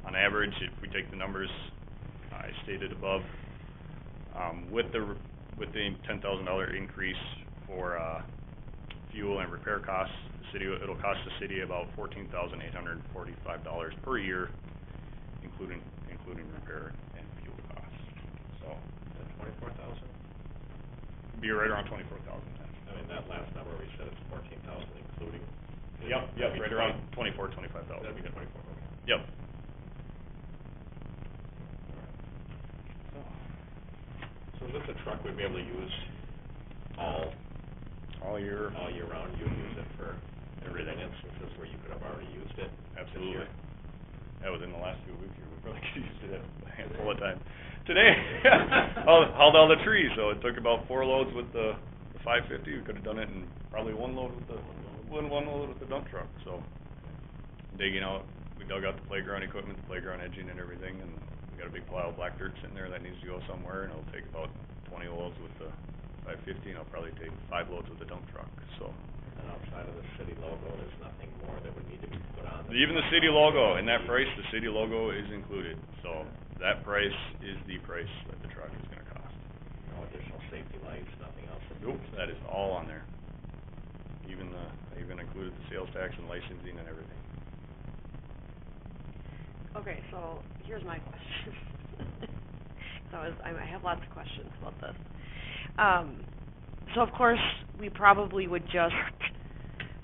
On average, if we take the numbers I stated above, with the $10,000 increase for fuel and repair costs, it'll cost the city about $14,845 per year, including repair and fuel costs. So Is that 24,000? be right around 24,000. I mean, that last number we said it's 14,000 including. Yep, right around 25,000. That'd be 24, okay. Yep. So is this a truck we'd be able to use all All year. round? You would use it for everything, instances where you could have already used it this Absolutely. year? That was in the last few weeks here, we probably could use it a handful of times. Today, hauled all the trees, so it took about 4 loads with the 550, we could've done it in probably one load with the dump truck, so. Digging out, we dug out the playground equipment, the playground edging and everything, and we got a big pile of black dirt sitting there that needs to go somewhere, and it'll take about 20 loads with the 550, and I'll probably take 5 loads with the dump truck, so. And outside of the city logo, there's nothing more that would need to be put on? Even the city logo, in that price, the city logo is included, so that price is the price that the truck is gonna cost. No additional safety lights, nothing else? Nope, that is all on there. I even included the sales tax and licensing and everything. Okay, so here's my question. I have lots of questions about this. So of course, we probably would just,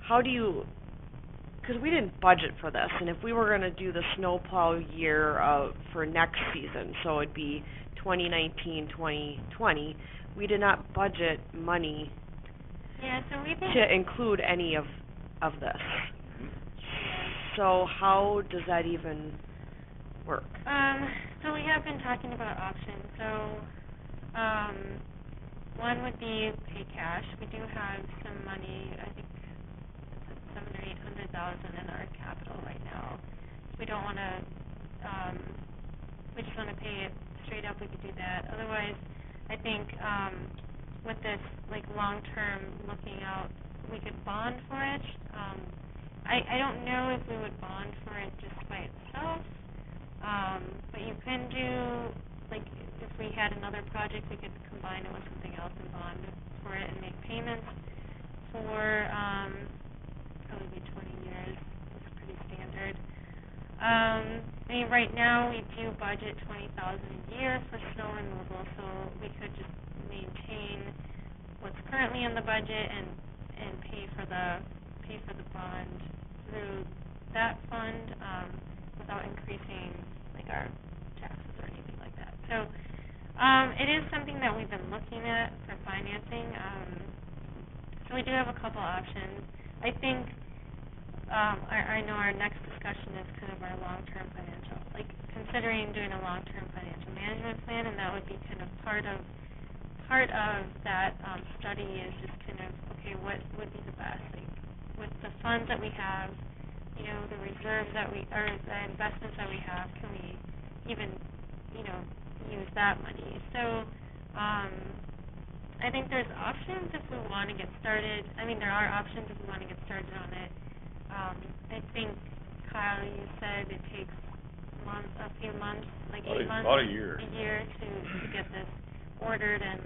because we didn't budget for this, and if we were gonna do the snowplow year for next season, so it'd be 2019, 2020, we did not budget money Yeah, so we've been. to include any of this. So how does that even work? So we have been talking about options, so, one would be pay cash. We do have some money, I think it's like $700,000 or $800,000 in our capital right now. We don't wanna, we just wanna pay it straight up, we could do that. Otherwise, I think, with this, like, long-term looking out, we could bond for it. I don't know if we would bond for it just by itself, but you can do, like, if we had another project, we could combine it with something else and bond for it and make payments for, probably be 20 years, that's pretty standard. I mean, right now, we do budget $20,000 a year for snow removal, so we could just maintain what's currently in the budget and pay for the bond through that fund, without increasing, like, our taxes or anything like that. So, it is something that we've been looking at for financing. So we do have a couple options. I think, I know our next discussion is kind of our long-term financial, like, considering doing a long-term financial management plan, and that would be kind of part of that, study is just kind of, okay, what would be the best, like, with the funds that we have, you know, the reserves that or the investments that we have, can we even, you know, use that money? So, I think there's options if we want to get started. I mean, there are options if we want to get started on it. I think, Kyle, you said it takes a few months, like 8 months. About a year. A year to get this ordered and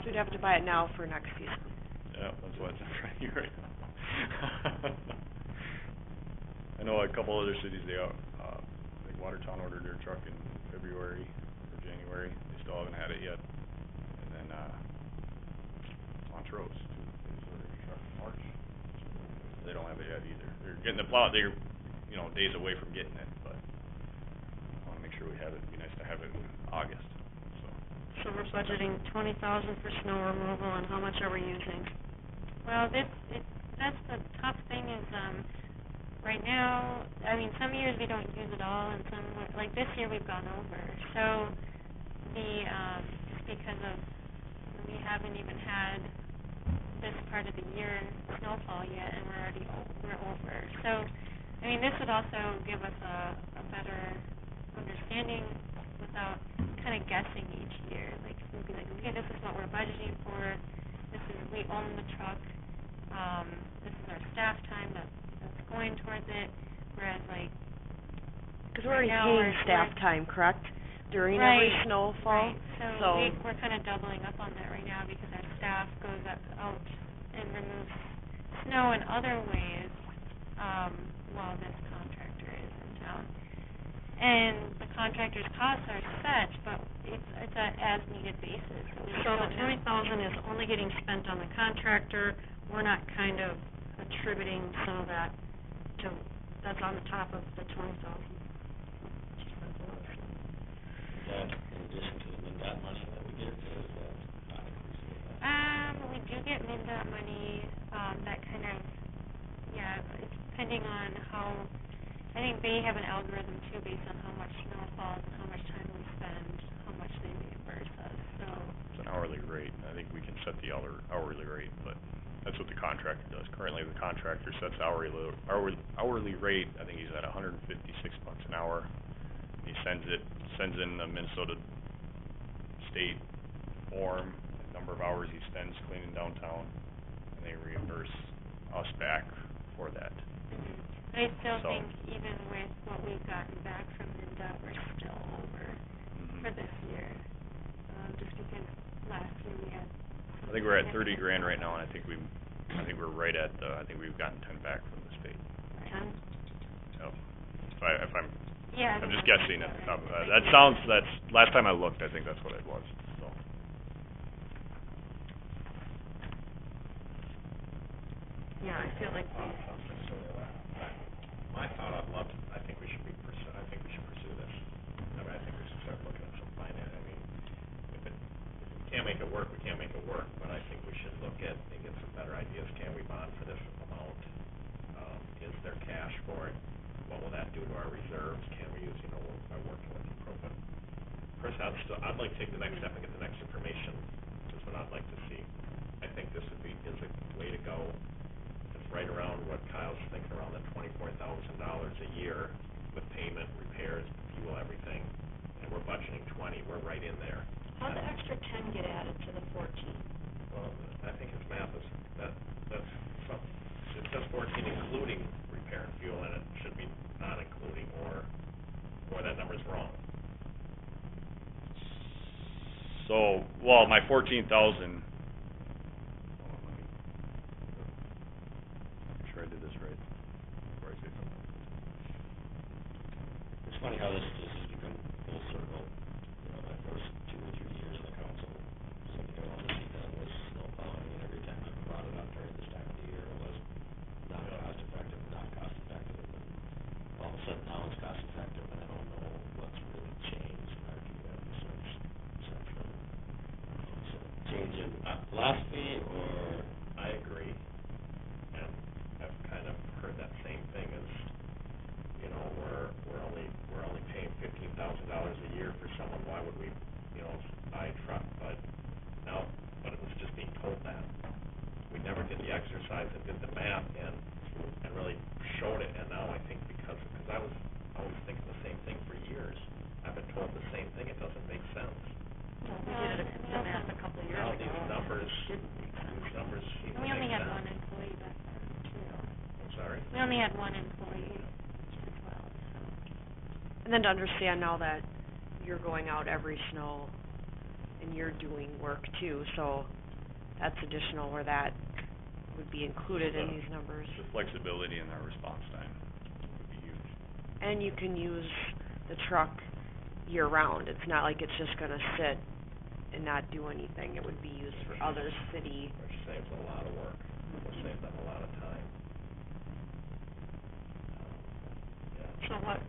So we'd have to buy it now for next season. Yeah, that's why it's in front of you right now. I know a couple other cities, like Watertown ordered their truck in February or January, they still haven't had it yet. And then, Montrose, too, they just ordered their truck in March, they don't have it yet either. They're getting the plow, they're, you know, days away from getting it, but I wanna make sure we have it, it'd be nice to have it in August, so. So we're budgeting $20,000 for snow removal, and how much are we using? Well, that's the tough thing is, right now, I mean, some years we don't use it all, and some, like this year we've gone over. So, just because of, we haven't even had this part of the year snowfall yet, and we're over. So, I mean, this would also give us a better understanding without kind of guessing each year. Like, we'll be like, okay, this is what we're budgeting for, we own the truck, this is our staff time that's going towards it, whereas like, Because we're already right now, paying we're- staff time, correct? During every Right, snowfall? right, so we're kind of doubling up on that right now because our staff goes out and removes snow in other ways, while this contractor is in town. And the contractor's costs are set, but it's a as-needed basis. So the $20,000 is only getting spent on the contractor, we're not kind of attributing some of that to, that's on the top of the $20,000. Is that in addition to the MnDOT money that we get, or is that not inclusive of that? We do get MnDOT money, that kind of, it's depending on how, I think they have an algorithm too based on how much snow falls and how much time we spend, how much they reimburse us, so. It's an hourly rate, I think we can set the hourly rate, but that's what the contractor does. Currently, the contractor sets hourly rate, I think he's at $156 an hour. He sends in a Minnesota state form, the number of hours he spends cleaning downtown, and they reimburse us back for that. I still So- think even with what we've gotten back from MnDOT, we're still over for this year. Just because last year we had. I think we're at $30,000 right now, and I think we're right at, I think we've gotten 10 back from the state. 10? Yep. If I'm Yeah. I'm just guessing at the top of that. That's, last time I looked, I think that's what it was, so. Yeah, I feel like we, My thought, I think we should pursue this. I mean, I think we should start looking at some finance, I mean, if we can't make it work, we can't make it work, but I think we should look at and get some better ideas. Can we bond for this amount? Is there cash for it? What will that do to our reserves? Can we use, by working with the pro, but personally, I'd like to take the next step and get the next information, is what I'd like to see. I think this is a way to go. It's right around what Kyle's thinking, around the $24,000 a year with payment, repairs, fuel, everything, and we're budgeting 20, we're right in there. how'd the extra 10 get added to the 14? Well, I think his math is, that's some, it says 14 including repair and fuel, and it should be not including, or that number's wrong. So, well, my 14,000, let me make sure I did this right before I say something. It's funny how this has become full circle. My first 2 or 3 years in the council, something I wanted to see done was snow plowing, and every time you brought it up during this time of the year, it was not cost effective. And all of a sudden now it's cost effective, and I don't know what's really changed in our community since then. So, change in philosophy, or? I agree, and I've kind of heard that same thing as, we're only paying $15,000 a year for someone, why would we, buy a truck, but it was just being told that. We never did the exercise and did the math and really showed it, and now I think because I was always thinking the same thing for years. I've been told the same thing, it doesn't make sense. Well, we did the math a couple of years Now ago. these numbers Didn't make sense. seem to We only make had sense. one employee back then, too. I'm sorry? We only had one employee as well, so. And then to understand now that you're going out every snow and you're doing work too, so that's additional where that would be included in these numbers. The flexibility in our response time would be huge. And you can use the truck year-round. It's not like it's just gonna sit and not do anything. It would be used for other city. Which saves a lot of work, which saves them a lot of time. So what, So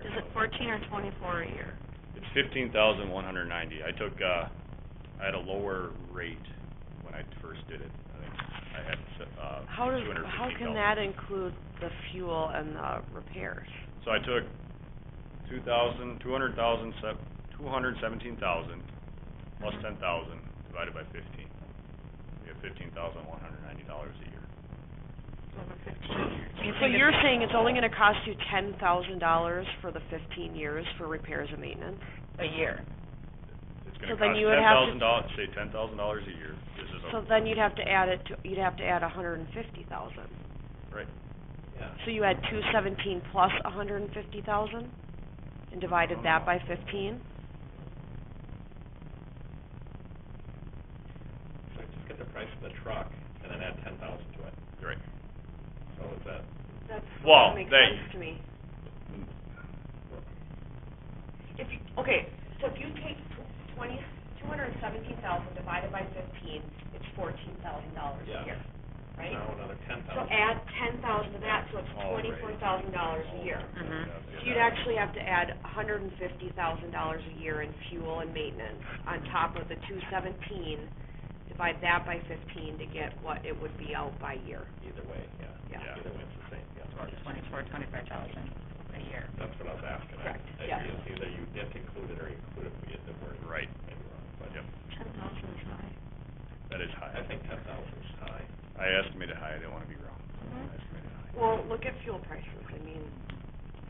is it 14 or 24 a year? It's 15,190. I took, I had a lower rate when I first did it. I think I had, How can 250,000. that include the fuel and the repairs? So I took 217,000 plus 10,000 divided by 15. We have $15,190 a year. Over 15 years. So you're saying it's only gonna cost you $10,000 for the 15 years for repairs and maintenance? A year. it's gonna So then cost you would have to- $10,000, say $10,000 a year, this is So then you'd have to add it to, you'd have to add 150,000. right. Yeah. So you had 217 plus 150,000 and divided that by 15? So just get the price of the truck and then add 10,000 to it. Right. So is that, That Well, makes they- sense to me. If you, okay, so if you take 217,000 divided by 15, it's $14,000 Yeah. a year, right? now another 10,000? So add 10,000 to that, so it's Oh, right. $24,000 a year. Mhm. So you'd actually have to add $150,000 a year in fuel and maintenance on top of the 217, divide that by 15 to get what it would be out by year. Either way, yeah. Yeah. Either way, it's the same, yeah. 25,000 a year. That's what I was asking. Correct, It's yeah. either you didn't include it or you included it, we had the word. Right. Maybe wrong, but Yep, 10,000 is high. that is high. I think 10,000 is high. I estimated high, I didn't wanna be wrong. Mm-hmm. I estimated high. Well, look at fuel prices, I mean,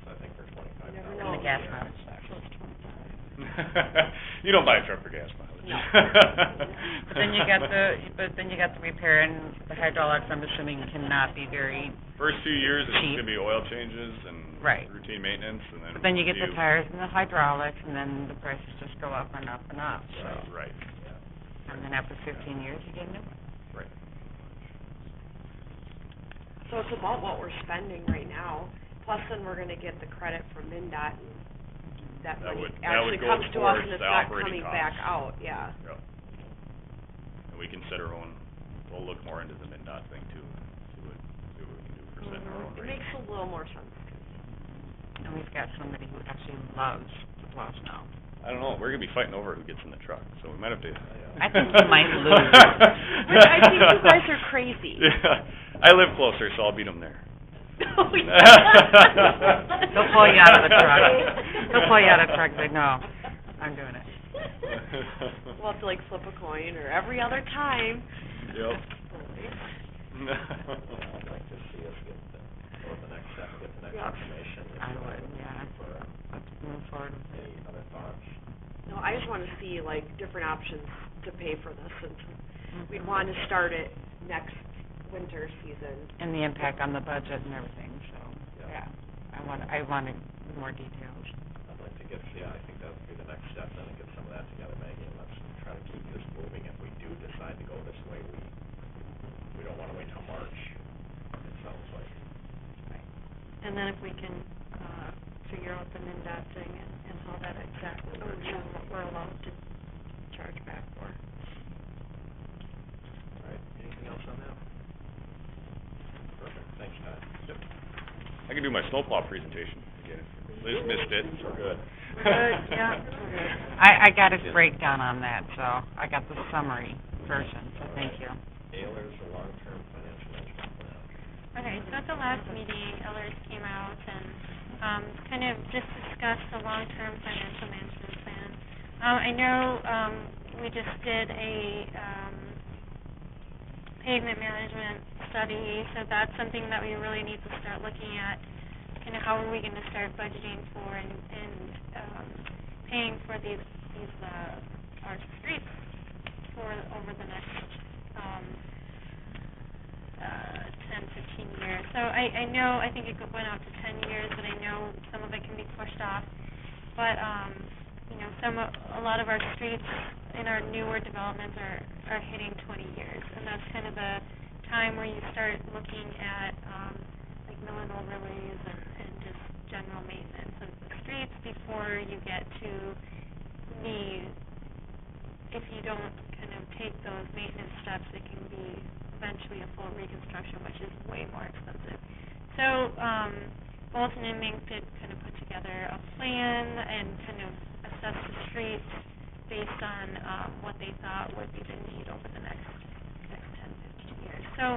So I think for 25,000. never And know. the gas mileage tax. So it's 25. You don't buy a truck for gas mileage. No. But then you got the repair and the hydraulics, I'm assuming cannot be very, First 2 years, it's Cheap. gonna be oil changes and Right. routine maintenance, and then. but then you get the you- tires and the hydraulics, and then the prices just go up and up and up, so. Right, And then after 15 years, you get a new one. right. So it's about what we're spending right now, plus then we're gonna get the credit from MnDOT, and that That money would actually go comes to us towards and it's the not operating coming back costs. out, yeah. Yep. And we consider our own, we'll look more into the MnDOT thing too, see what we can do for setting our own It rate. makes a little more sense. And we've got somebody who actually loves to plow snow. I don't know, we're gonna be fighting over who gets in the truck, so we might have to. I think we might lose. I think you guys are crazy. Yeah, I live closer, so I'll beat them there. They'll pull you out of the truck. They'll pull you out of the truck and say, no, I'm doing it. We'll have to like flip a coin or every other time. Yep. I'd like to see us get go to the next step, get the next Yeah. information. I would, yeah. Let's move forward with it. Any other thoughts? No, I just wanna see like different options to pay for this, and we'd want to start it next winter season. And the impact on the budget and everything, so, Yeah. yeah. I wanted more details. I'd like to get, yeah, I think that would be the next step, then, and get some of that together, Maggie, and let's try to keep this moving. If we do decide to go this way, we don't wanna wait till March, it sounds like. And then if we can, figure out the MnDOT thing and how that exactly works and what we're allowed to charge back for. All right, anything else on that? Perfect, thanks, Todd. Yep. I can do my snowplow presentation again. Liz missed it, so good. Good, yeah, we're good. I got a breakdown on that, so I got the summary version, so thank you. Ayler's the long-term financial management plan. Okay, so at the last meeting, Ellers came out and, kind of just discussed the long-term financial management plan. I know, we just did a, pavement management study, so that's something that we really need to start looking at. Kind of how are we gonna start budgeting for and paying for these, our streets for, over the next, 10, 15 years. So I know, I think it went out to 10 years, but I know some of it can be pushed off. But, you know, a lot of our streets in our newer developments are hitting 20 years. And that's kind of the time where you start looking at, like mill and overlays and just general maintenance of the streets before you get to if you don't kind of take those maintenance steps, it can be eventually a full reconstruction, which is way more expensive. So, Bolton and Mink did kind of put together a plan and kind of assess the streets based on what they thought would be the need over the next 10, 15 years. So,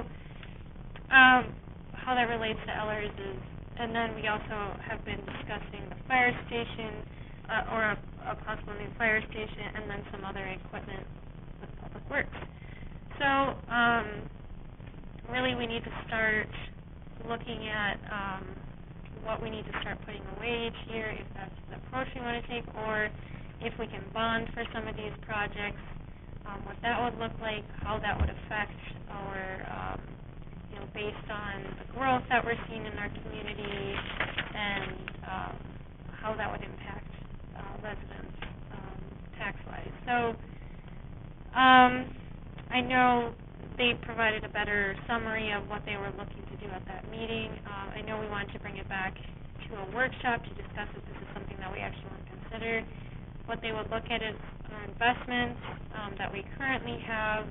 how that relates to Ellers is, and then we also have been discussing the fire station, or a possible new fire station, and then some other equipment with Public Works. So, really we need to start looking at what we need to start putting away each year, if that's the approach we want to take, or if we can bond for some of these projects, what that would look like, how that would affect our, based on the growth that we're seeing in our community, and how that would impact residents tax-wise. So I know they provided a better summary of what they were looking to do at that meeting. I know we wanted to bring it back to a workshop to discuss if this is something that we actually want to consider. What they would look at is our investments that we currently have.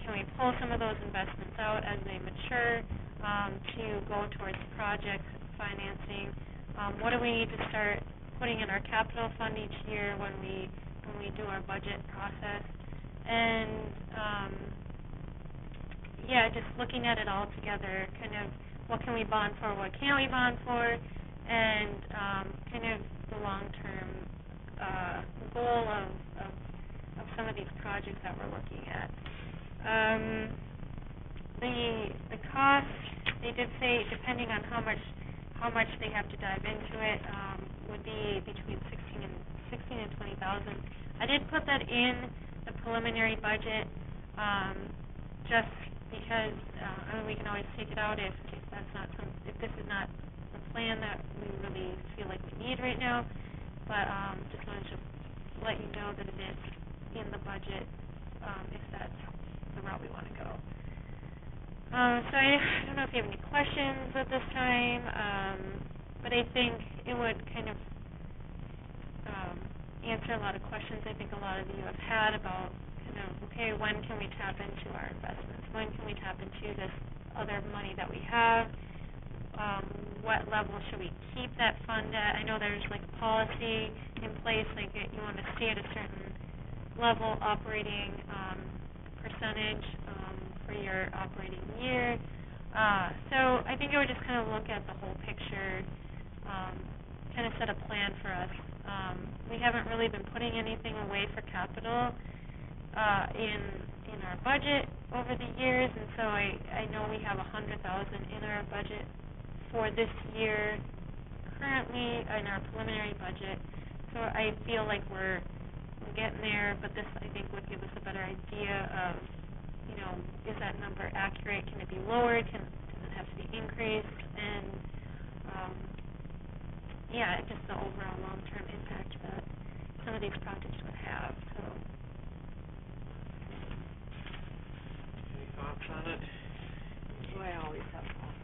Can we pull some of those investments out as they mature to go towards project financing? What do we need to start putting in our capital fund each year when we do our budget process? And just looking at it all together, kind of what can we bond for, what can't we bond for, and kind of the long-term goal of some of these projects that we're looking at. The cost, they did say, depending on how much they have to dive into it, would be between $16,000 and $20,000. I did put that in the preliminary budget, just because we can always take it out if that's not if this is not the plan that we really feel like we need right now. But just wanted to let you know that it is in the budget, if that's the route we want to go. So I don't know if you have any questions at this time, but I think it would kind of answer a lot of questions I think a lot of you have had about, okay, when can we tap into our investments? When can we tap into this other money that we have? What level should we keep that fund at? I know there's like a policy in place, like you want to stay at a certain level operating percentage for your operating year. So I think I would just kind of look at the whole picture, kind of set a plan for us. We haven't really been putting anything away for capital in our budget over the years, and so I know we have $100,000 in our budget for this year currently in our preliminary budget. So I feel like we're getting there, but this I think would give us a better idea of, is that number accurate? Can it be lowered? Does it have to be increased? And just the overall long-term impact that some of these projects would have. So, any thoughts on it? Well, I always have thoughts.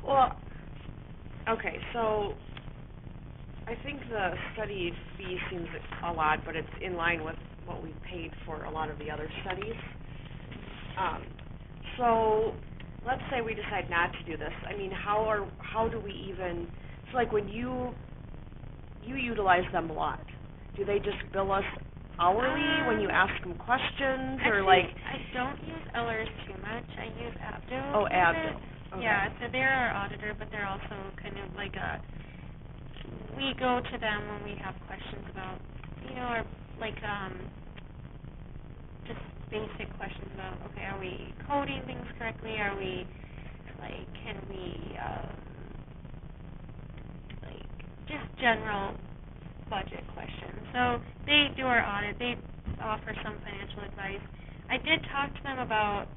Well, okay, so I think the study fee seems a lot, but it's in line with what we paid for a lot of the other studies. So let's say we decide not to do this. I mean, how do we even, so like when you utilize them a lot, do they just bill us hourly when you ask them questions, or actually, like? I don't use Ellers too much. I use Abdo. Oh, Abdo. Okay. Yeah, so they're our auditor, but they're also kind of like we go to them when we have questions about, our, just basic questions about, okay, are we coding things correctly? Are we, can we, just general budget questions. So they do our audit. They offer some financial advice. I did talk to them about,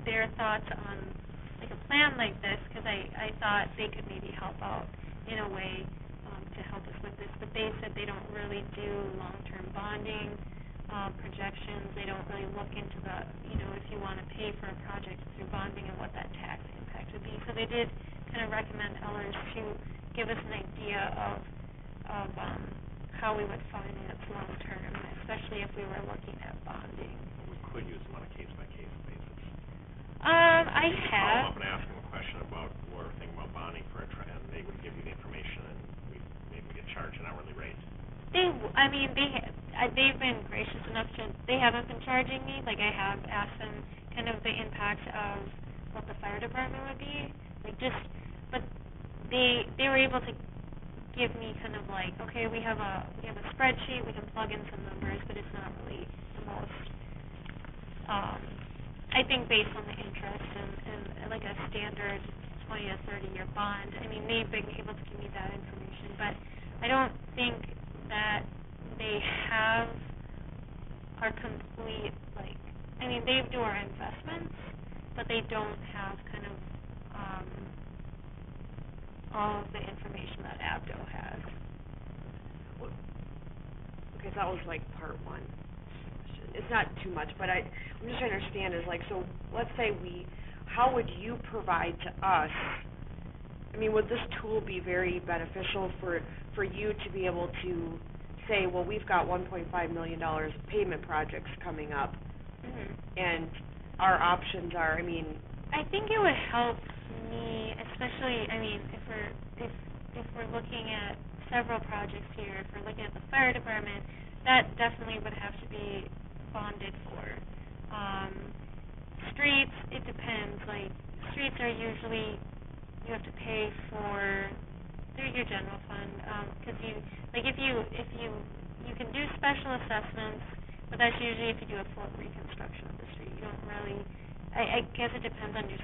their thoughts on a plan like this, because I thought they could maybe help out in a way to help us with this. But they said they don't really do long-term bonding projections. They don't really look into the, if you want to pay for a project through bonding and what that tax impact would be. So they did kind of recommend Ellers to give us an idea of how we would finance long-term, especially if we were looking at bonding. We could use them on a case-by-case basis. I You could have. call them up and ask them a question about what we're thinking about bonding for and they would give you the information, and maybe get charged an hourly rate. They've been gracious enough to, they haven't been charging me. I have asked them kind of the impact of what the fire department would be. But they were able to give me kind of okay, we have a spreadsheet, we can plug in some numbers, but it's not really the most, I think based on the interest and like a standard 20 or 30-year bond. I mean, they've been able to give me that information, but I don't think that they have our complete, like, I mean, they do our investments, but they don't have kind of all of the information that Abdo has. Okay, so that was like part one. It's not too much, but I'm just trying to understand is like, so let's say how would you provide to us, I mean, would this tool be very beneficial for you to be able to say, well, we've got $1.5 million of pavement projects coming up, Mm-hmm. and our options are, I mean... I think it would help me, especially, I mean, if we're looking at several projects here, if we're looking at the fire department, that definitely would have to be bonded for. Streets, it depends, like, streets are usually, you have to pay for, through your general fund, because if you can do special assessments, but that's usually if you do a full reconstruction of the street. You don't really, I guess it depends on the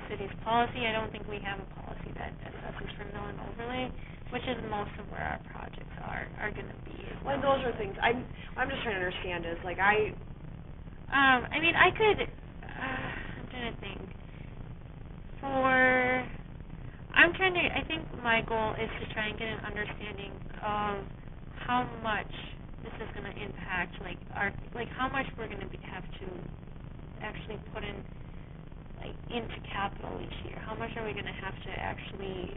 city's policy. I don't think we have a policy that assesses for mill and overlay, which is most of where our projects are going to be. Well, those are things, I'm just trying to understand is, like, I mean, I could, I'm trying to think. I think my goal is to try and get an understanding of how much this is going to impact, how much we're going to have to actually put in, into capital each year. How much are we going to have to actually,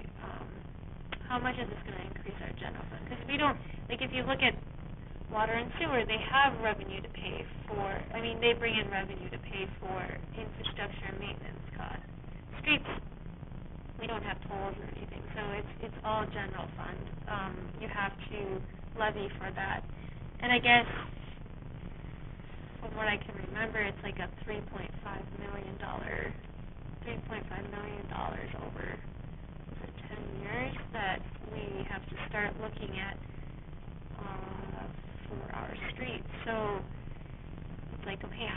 how much is this going to increase our general fund? Because we don't, if you look at water and sewer, they have revenue to pay for, they bring in revenue to pay for infrastructure and maintenance costs. Streets, we don't have tolls or anything, so it's all general fund. You have to levy for that. And I guess, from what I can remember, it's like a $3.5 million over 10 years that we have to start looking at for our streets. So it's like, okay,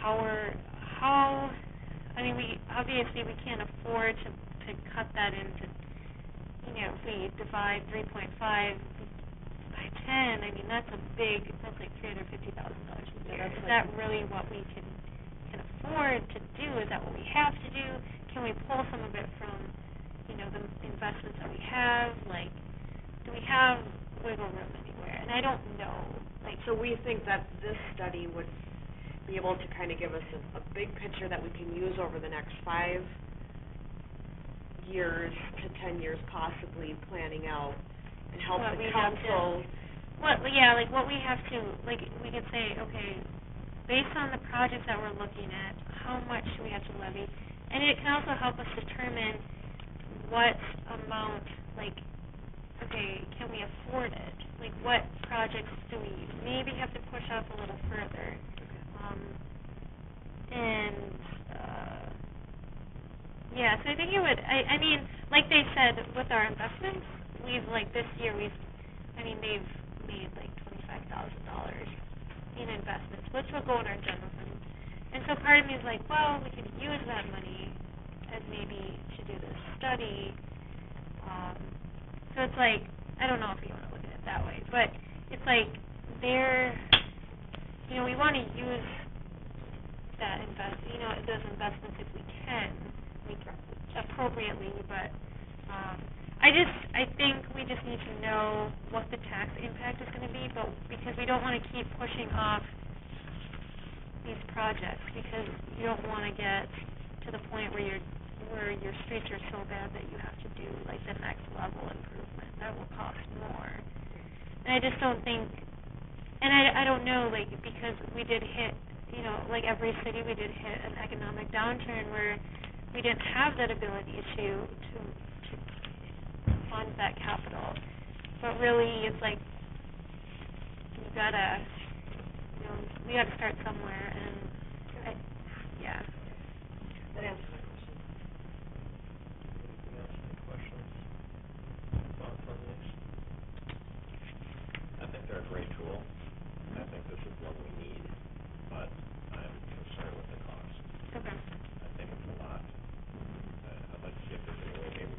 we can't afford to cut that into, if we divide 3.5 by 10, that's like $350,000 a year. Is that really what we can afford to do? Is that what we have to do? Can we pull some of it from, the investments that we have? Do we have wiggle room anywhere? And I don't know. So we think that this study would be able to kind of give us a big picture that we can use over the next 5 years to 10 years, possibly planning out, and help the council. What we have to, we could say, okay, based on the projects that we're looking at, how much do we have to levy? And it can also help us determine what amount, okay, can we afford it? What projects do we maybe have to push off a little further? So I think it would, like they said, with our investments, this year they've made $25,000 in investments, which will go in our general fund. And so part of me is well, we could use that money as maybe to do this study. So it's I don't know if you want to look at it that way, but it's we want to use that those investments if we can, appropriately, but I think we just need to know what the tax impact is going to be, but because we don't want to keep pushing off these projects, because you don't want to get to the point where your streets are so bad that you have to do the next level improvement that will cost more. And I just don't think, and I don't know, because we did hit, every city, we did hit an economic downturn where we didn't have that ability to fund that capital. But really, it's we gotta start somewhere, and yeah. That answers my question. Anything else, any questions? Thoughts on this? I think they're a great tool. I think this is what we need, but I'm concerned with the cost. Okay. I think it's a lot. I'd like to see if there's any way maybe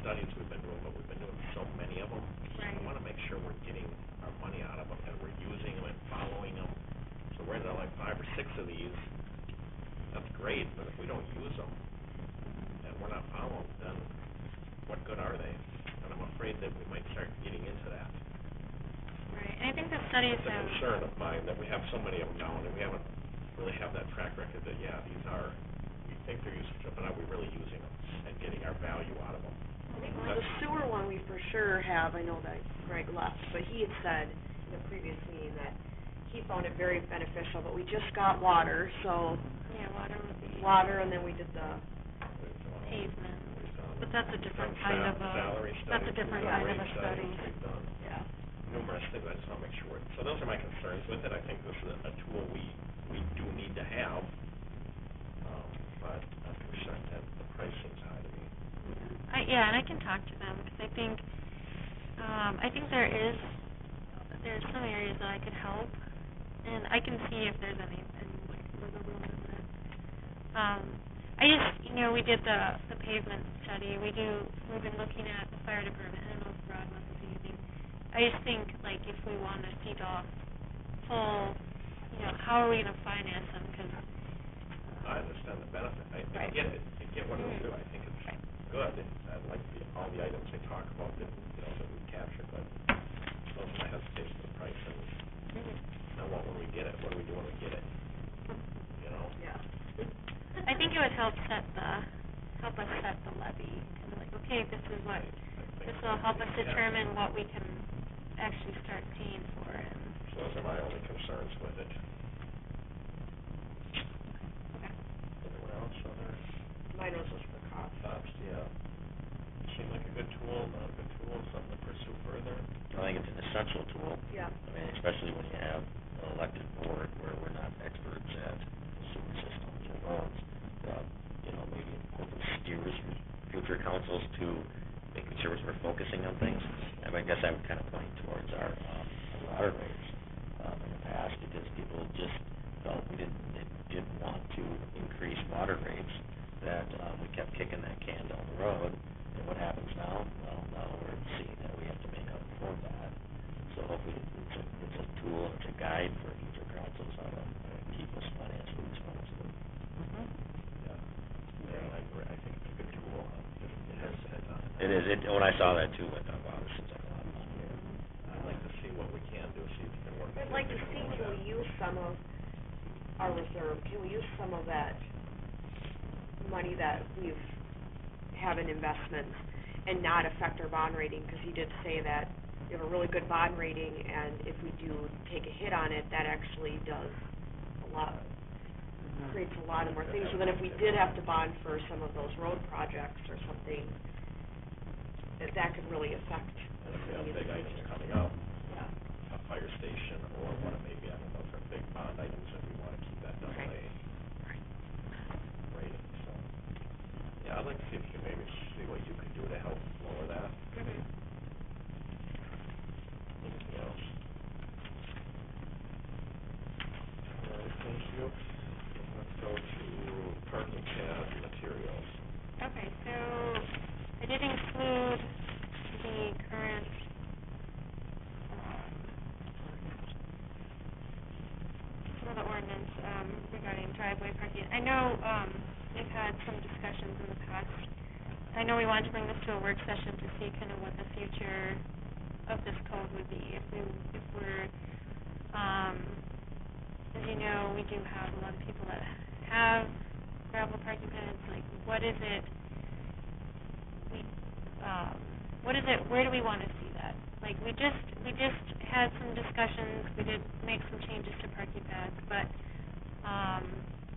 studies we've been doing, but we've been doing so many of them. Right. I wanna make sure we're getting our money out of them, and we're using them and following them. So we're into like 5 or 6 of these, that's great, but if we don't use them, and we're not following, then what good are they? And I'm afraid that we might start getting into that. Right, and I think the studies It's a have... concern of mine that we have so many of them now, and we haven't really have that track record that, yeah, these are, we think they're useful, but are we really using them and getting our value out of them? Well, the sewer one we for sure have, I know that Greg left, but he had said in a previous meeting that he found it very beneficial, but we just got water, so Yeah, water would be... water, and then we did the, Pavement. But that's a different kind of a, Salary that's a studies, different we've kind done of a rate study. studies, we've done yeah. numerous things, I just wanna make sure. So those are my concerns with it, I think this is a tool we do need to have, but I'm concerned at the pricing side of it. Yeah, and I can talk to them, because I think there's some areas that I could help, and I can see if there's any like, wiggle room in that. I just, we did the pavement study, we've been looking at the fire department, I don't know if Rod wants to say anything. I just think, like, if we want to feed off full, how are we gonna finance them, because... I understand the benefit, I Right. get it, I get what it'll do, I think it's good, I like all the items they talk about that, that we've captured, but those are my hesitations, the price, and now when we get it, what do we do when we get it? Yeah. I think it would help us set the levy, kind of like, okay, this is what, this will help us determine what we can actually start paying for, and... So those are my only concerns with it. Okay. Anyone else, other Mine was just the cost. thoughts? Yeah. Seemed like a good tool, not a good tool, something to pursue further. I think it's an essential tool. Yeah. I mean, especially when you have an elected board where we're not experts at sewer systems or roads. Maybe it hopefully steers future councils to making sure we're focusing on things. I guess I would kind of point towards our water rates in the past, because people just felt they didn't want to increase water rates, that we kept kicking that can down the road. And what happens now? Well, now we're seeing that we have to make up for that. So hopefully it's a tool, it's a guide for future councils how to keep us financially responsible. Yeah, I agree, I think it's a good tool, it has to head on it. It is. When I saw that too, I thought, wow, this seems like a lot of fun. I'd like to see what we can do, see if we can work. I'd like to see, can we use some of our reserve, can we use some of that money that we've have in investments and not affect our bond rating, because he did say that we have a really good bond rating, and if we do take a hit on it, that actually does a lot, creates a lot of more things. So then if we did have to bond for some of those road projects or something, that could really affect. And if we have big items coming up, Yeah. a fire station or what it may be, I don't know if they're big bond items and we wanna keep that double A rating, so. Yeah, I'd like to see if you can maybe see what you could do to help lower that. Anything else? All right, thank you. Let's go to parking pad materials. Okay, so I did include the current, some of the ordinance, regarding driveway parking. I know, we've had some discussions in the past. I know we wanted to bring this to a work session to see kind of what the future of this code would be. If we're, as you know, we do have a lot of people that have gravel parking pads, like, what is it, where do we want to see that? Like, we just had some discussions, we did make some changes to parking pads, but,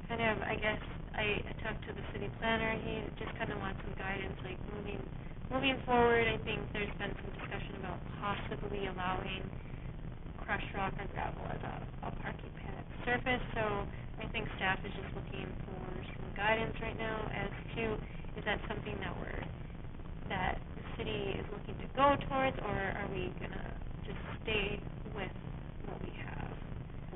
kind of, I guess, I talked to the city planner, he just kind of wants some guidance, like, moving forward, I think there's been some discussion about possibly allowing crushed rock or gravel as a parking pad surface, so I think staff is just looking for some guidance right now as to, is that something that the city is looking to go towards, or are we gonna just stay with what we have?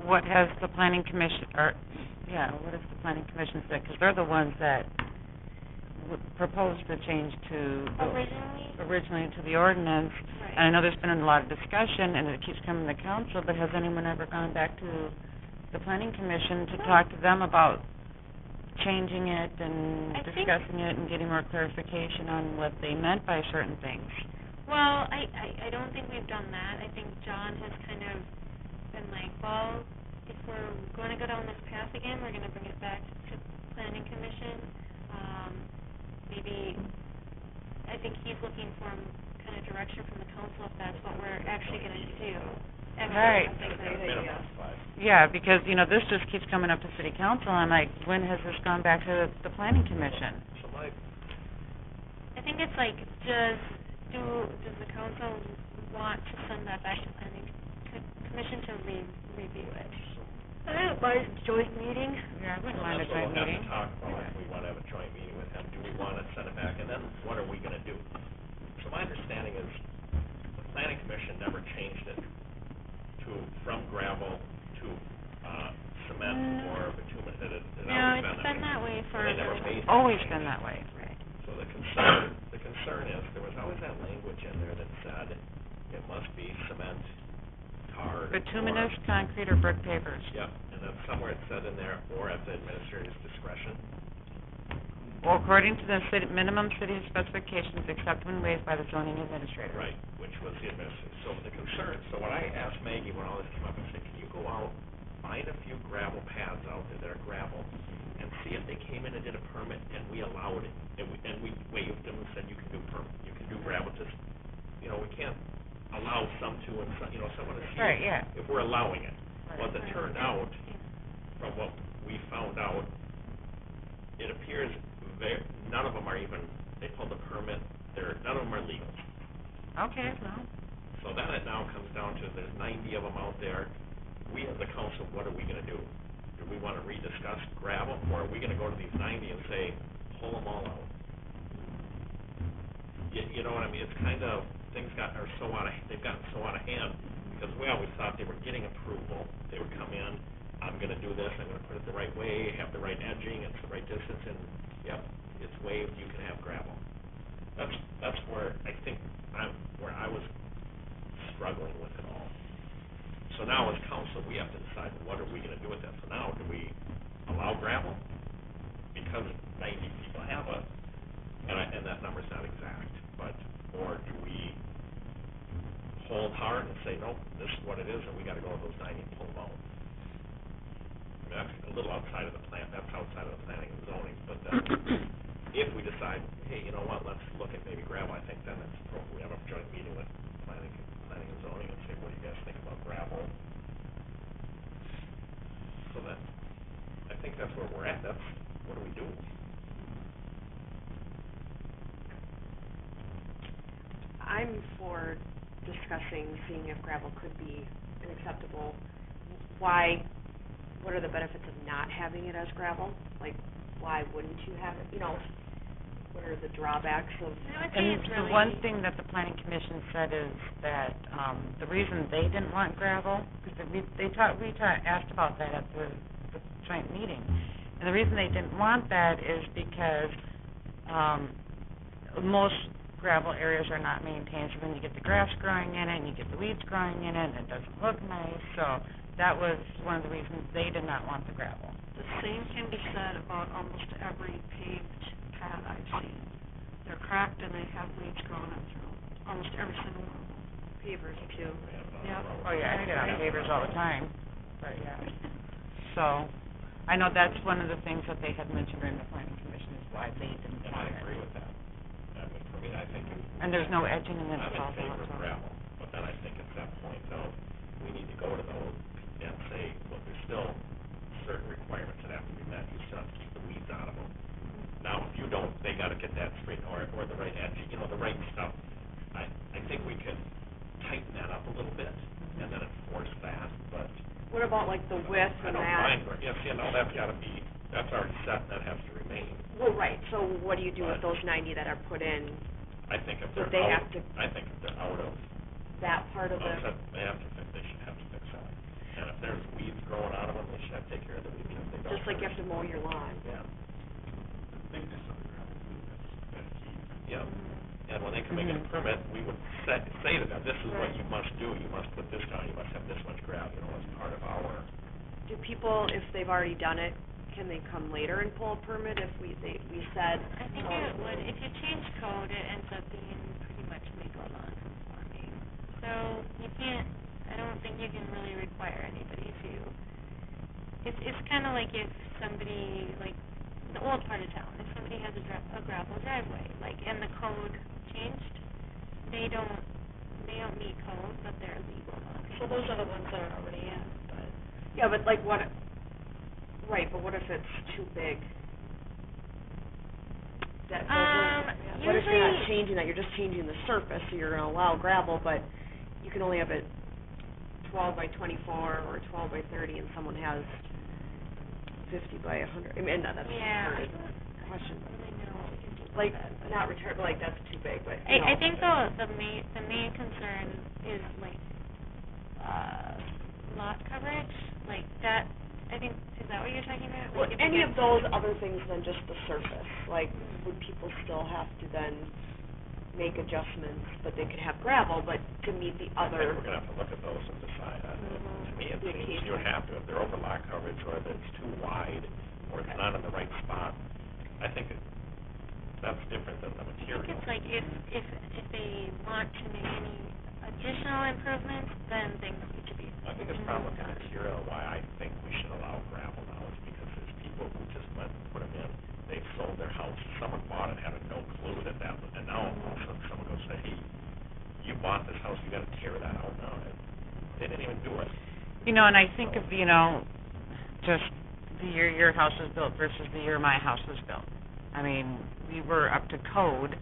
What has the planning commission, what has the planning commission said? Because they're the ones that proposed the change to Originally? to the ordinance. Right. And I know there's been a lot of discussion, and it keeps coming to council, but has anyone ever gone back to the planning commission to talk to them about changing it and I think- discussing it and getting more clarification on what they meant by certain things? Well, I don't think we've done that. I think John has kind of been like, well, if we're gonna go down this path again, we're gonna bring it back to planning commission. Maybe, I think he's looking for kind of direction from the council if that's what we're actually gonna do. Right. I think that's Minimum 5. Yeah, because, this just keeps coming up to city council, and I'm like, when has this gone back to the planning commission? So my, I think it's like, does the council want to send that back to planning commission to review it? I don't mind a joint meeting. Yeah, I wouldn't well, mind a that's what joint we'll have meeting. to talk about, if we wanna have a joint meeting with him, do we wanna send it back, and then what are we gonna do? So my understanding is, the planning commission never changed it from gravel to, cement or bitumen, it No, always it's been that way for They never really- made that Always change. been that way. Right. So the concern is, there was always that language in there that said, it must be cement, tar, Bituminous, or- concrete, or brick pavers. Yep, and then somewhere it said in there, or at the administrator's discretion. Or according to the minimum city specifications accepted when waived by the zoning administrator. Right, which was the administrator. So the concern, so when I asked Maggie when all this came up, I said, can you go out, find a few gravel pads out there that are gravel, and see if they came in and did a permit, and we allowed it, and we waived them and said, you can do gravel, just, we can't allow some to, and some, someone to see Right, yeah. if we're allowing it. Well, as it Right. turned out, from what we found out, it appears none of them are even, they pulled the permit, none of them are legal. Okay, well, So then it now comes down to, there's 90 of them out there. We as the council, what are we gonna do? Do we wanna rediscuss gravel, or are we gonna go to these 90 and say, pull them all out? You know what I mean? It's kind of, they've gotten so out of hand, because we always thought they were getting approval. They would come in, I'm gonna do this, I'm gonna put it the right way, have the right edging, it's the right distance, and, yep, it's waived, you can have gravel. That's where I think where I was struggling with it all. So now as council, we have to decide, what are we gonna do with that? So now, do we allow gravel? Because 90 people have it, and that number's not exact, or do we hold hard and say, nope, this is what it is, and we gotta go with those 90 and pull them out? I mean, that's a little outside of the plan, that's outside of the planning and zoning, but then, if we decide, hey, you know what, let's look at maybe gravel, I think then it's appropriate, we have a joint meeting with planning and zoning and say, what do you guys think about gravel? So that, I think that's where we're at, what do we do? I'm for discussing, seeing if gravel could be an acceptable, what are the benefits of not having it as gravel? Like, why wouldn't you have it, what are the drawbacks of? I would say and it's the really. one thing that the planning commission said is that, the reason they didn't want gravel, because we asked about that at the joint meeting, and the reason they didn't want that is because, most gravel areas are not maintained, so then you get the grass growing in it, and you get the weeds growing in it, and it doesn't look nice, so that was one of the reasons they did not want the gravel. The same can be said about almost every paved path I've seen. They're cracked and they have weeds growing up through, almost every single one of them. Pavers too. Yep. Oh, yeah, I get on pavers all the time, but yeah. So, I know that's one of the things that they had mentioned during the planning commission is why they didn't And want I it. agree with that. I mean, for me, I think And there's no edging in it I'm at all, in favor of so. gravel, but then I think at that point, though, we need to go to those and say, look, there's still certain requirements that have to be met, you still have to keep the weeds out of them. Now, if you don't, they gotta get that straight, or the right edge, the right stuff. I think we can tighten that up a little bit, and then enforce that, but. What about like the width I and don't that? mind, yes, that's gotta be, that's already set, that has to remain. Well, right, so what do you do with those 90 that are put in, I think if they're Would they out, have to- I think if they're out of, that part of the? they should have to fix that. And if there's weeds growing out of them, they should have to take care of the weeds. If they don't, Just like you have to mow your lawn. Yeah. The thickness of the gravel, too, that's Yeah, and when they come and get a permit, we would say to them, this is what you must do, you must put this down, you must have this much gravel, as part of our. Do people, if they've already done it, can they come later and pull a permit if we said? I think it would, if you change code, it ends up being pretty much legal non-conforming. So you can't, I don't think you can really require anybody to, it's kinda like if somebody, like, the old part of town, if somebody has a gravel driveway, like, and the code changed, they don't meet code, but they're legal non-conforming. So those are the ones that are already in, but. Yeah, but like what, right, but what if it's too big? That doesn't, what if you're not changing that, you're just changing the surface, so you're gonna allow gravel, but you can only have it 12 by 24 or 12 by 30, and someone has 50 by 100, I mean, that's a retarded question. Like, not retarded, but like, that's too big, but, you know. I think the main concern is like, lot coverage, like that, I think, is that what you're talking about? Well, Like any of those other things than just the surface, like, would people still have to then make adjustments, but they could have gravel, but to meet the I think other. we're gonna have to look at those and decide on it. To me, it seems you would have to, if they're over lot coverage, or if it's too wide, or it's not in the right spot. I think that's different than the I material. think it's like if they want to make any additional improvements, then things need to be. I think it's probably with the material, why I think we should allow gravel now, is because there's people who just went and put them in, they've sold their house, someone bought it, had no clue that was, and now all of a sudden someone goes say, hey, you bought this house, you gotta tear that out now, and they didn't even do it. You know, and I think of, you know, just the year your house was built versus the year my house was built. I mean, we were up to code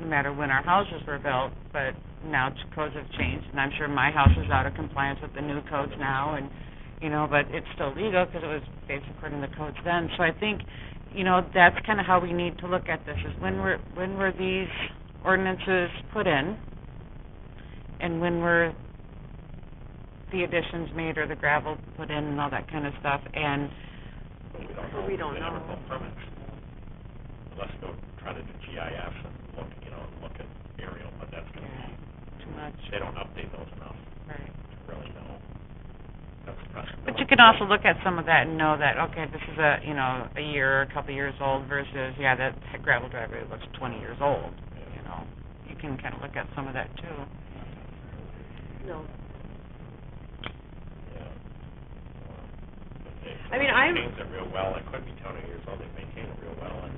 no matter when our houses were built, but now codes have changed, and I'm sure my house is out of compliance with the new codes now, and, you know, but it's still legal because it was based according to the codes then. So I think, you know, that's kind of how we need to look at this, is when were these ordinances put in, and when were the additions made or the gravel put in and all that kind of stuff, and But we don't know. They never pull permits. Unless you go try to do GIS and look, you know, look at aerial, but that's gonna be, too much. they don't update those enough Right. to really know. That's the question. But you can also look at some of that and know that, okay, this is a year or a couple years old versus, yeah, that gravel driveway looks 20 years old, you know. You can kind of look at some of that too. No. Yeah. I mean, I'm. Maintains it real well, it could be 20 years old, they maintain it real well, and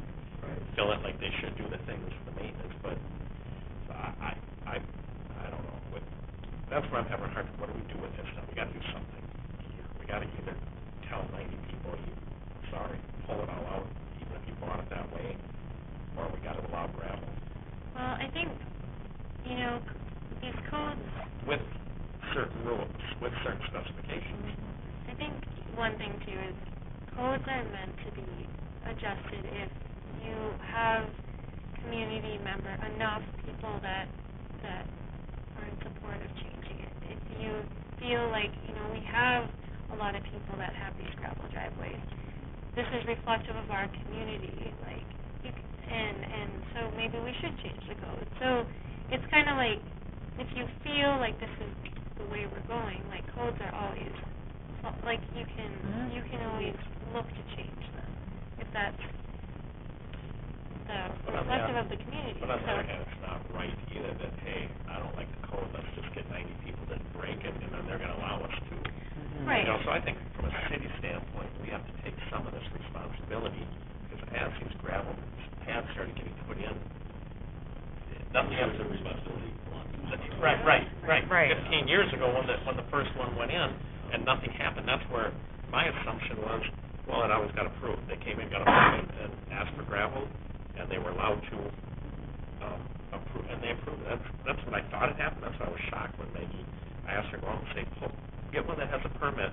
fill it like they should do the things for the maintenance, but I don't know, that's where I'm having a hard time, what do we do with this stuff? We gotta do something. We gotta either tell 90 people, sorry, pull it all out, even if you bought it that way, or we gotta allow gravel. Well, I think, you know, these codes. With certain rules, with certain specifications. I think one thing too is codes are meant to be adjusted if you have enough people that are in support of changing it. If you feel like, you know, we have a lot of people that have these gravel driveways, this is reflective of our community, like, and so maybe we should change the code. So it's kind of like, if you feel like this is the way we're going, like, codes are always, like, you can always look to change them, if that's reflective of the community. But on the other hand, it's not right either that, hey, I don't like the code, let's just get 90 people that break it, and then they're gonna allow us to. Right. You know, so I think from a city standpoint, we have to take some of this responsibility, because as these gravel pads started getting put in, nothing else. It's a responsibility. Right. 15 Right. years ago, when the first one went in, and nothing happened, that's where my assumption was, well, it always got approved. They came in, got approved, and asked for gravel, and they were allowed to approve, and they approved. That's what I thought had happened. That's why I was shocked when Maggie, I asked her, go out and say, get one that has a permit,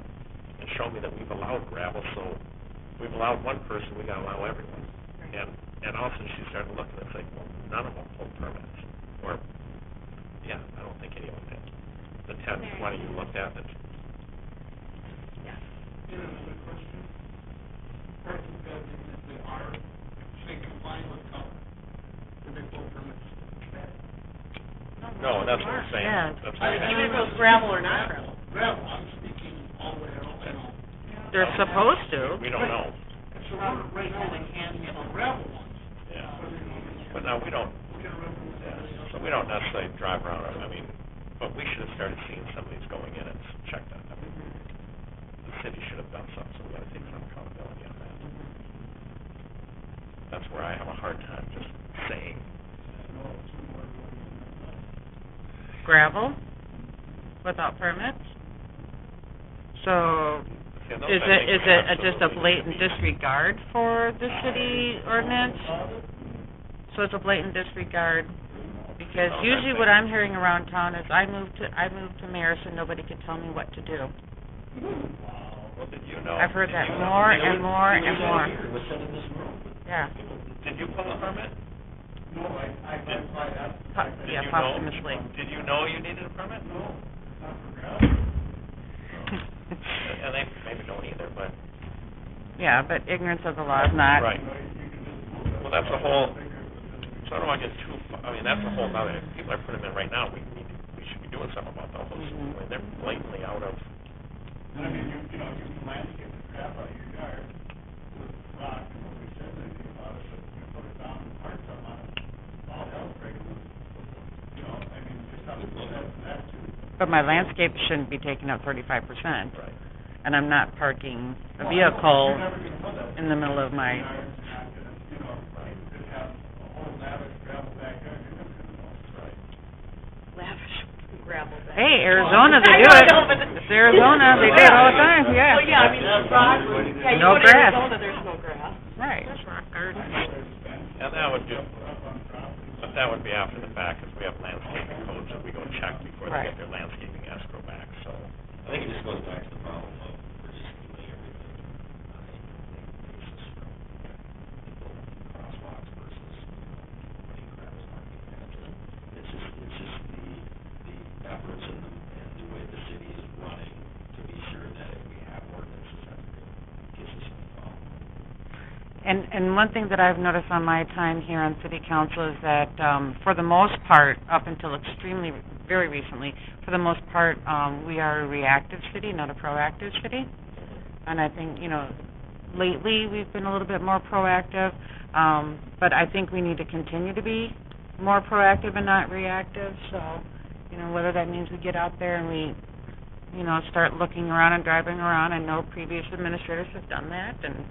and show me that we've allowed gravel, so we've allowed one person, we gotta allow everyone. And also she started looking, it's like, well, none of them pulled permits, or, yeah, I don't think any of them did. The 10, 20 you looked at, that's, Yeah. Here's a question. Parking pads, if they are, say, complying with code, do they pull No, that's what I'm saying. Yeah. That's what I'm saying. Even if it was gravel or not gravel. Gravel, I'm speaking all the way around, you know. They're supposed to. We don't know, And so we're right now, they can't get on gravel ones. yeah. But, you know, But no, we don't, we can remove yeah, so we don't necessarily drive around, I mean, but we should have started seeing some of these going in and checked on them. The city should have done something, so we gotta take some accountability on that. That's where I have a hard time just saying, Gravel without permits? So, yeah, those is I think it we just a absolutely blatant need to- disregard for the city ordinance? So it's a blatant disregard? Because No, usually that's what it. I'm hearing around town is I moved to Marison, nobody could tell me what to do. Well, did you know? I've heard did that you- more did you- and more and more. It was said in this room. Yeah, Did you pull a permit? no, I by that. Did yeah, you know- posthumously. Did you know you needed a permit? No, not for gravel. And they maybe don't either, but, Yeah, but ignorance of the law is not. right. Well, that's a whole, so I don't wanna get too, I mean, that's a whole nother, if people are putting them in right now, we should be doing something about those. I mean, they're blatantly out of, And I mean, you know, you can landscape the crap out of your yard with rock, and nobody says anything about it, but you put it down and park something on it, all hell's breaking loose. You know, I mean, just have to put that too. But my landscape shouldn't be taking up 35%. right. And I'm not parking a vehicle You're never gonna put that. in the middle of my, Yard's not gonna, you know, you could have a whole lavish gravel backyard, you're never gonna know. Right. Lavish gravel bed. hey, Arizona, they do I it. know, but- It's Arizona, they do it all the time, yeah. Well, yeah, I mean, rock, yeah, you No go to grass. Arizona, there's no grass. Right. There's rock gardens. And that would do, but that would be after the fact, because we have landscaping codes that we go check before they Right. get their landscaping escrow back, so. I think it just goes back to the problem of we're just doing everything on a basis from people crosswalks versus, putting gravel parking pads. It's just the efforts and the way the city is running to be sure that if we have ordinances that gets us in the problem. And one thing that I've noticed on my time here on city council is that, for the most part, up until extremely, very recently, for the most part, we are a reactive city, not a proactive city. And I think, you know, lately, we've been a little bit more proactive, but I think we need to continue to be more proactive and not reactive, so, you know, whether that means we get out there and we, you know, start looking around and driving around. I know previous administrators have done that and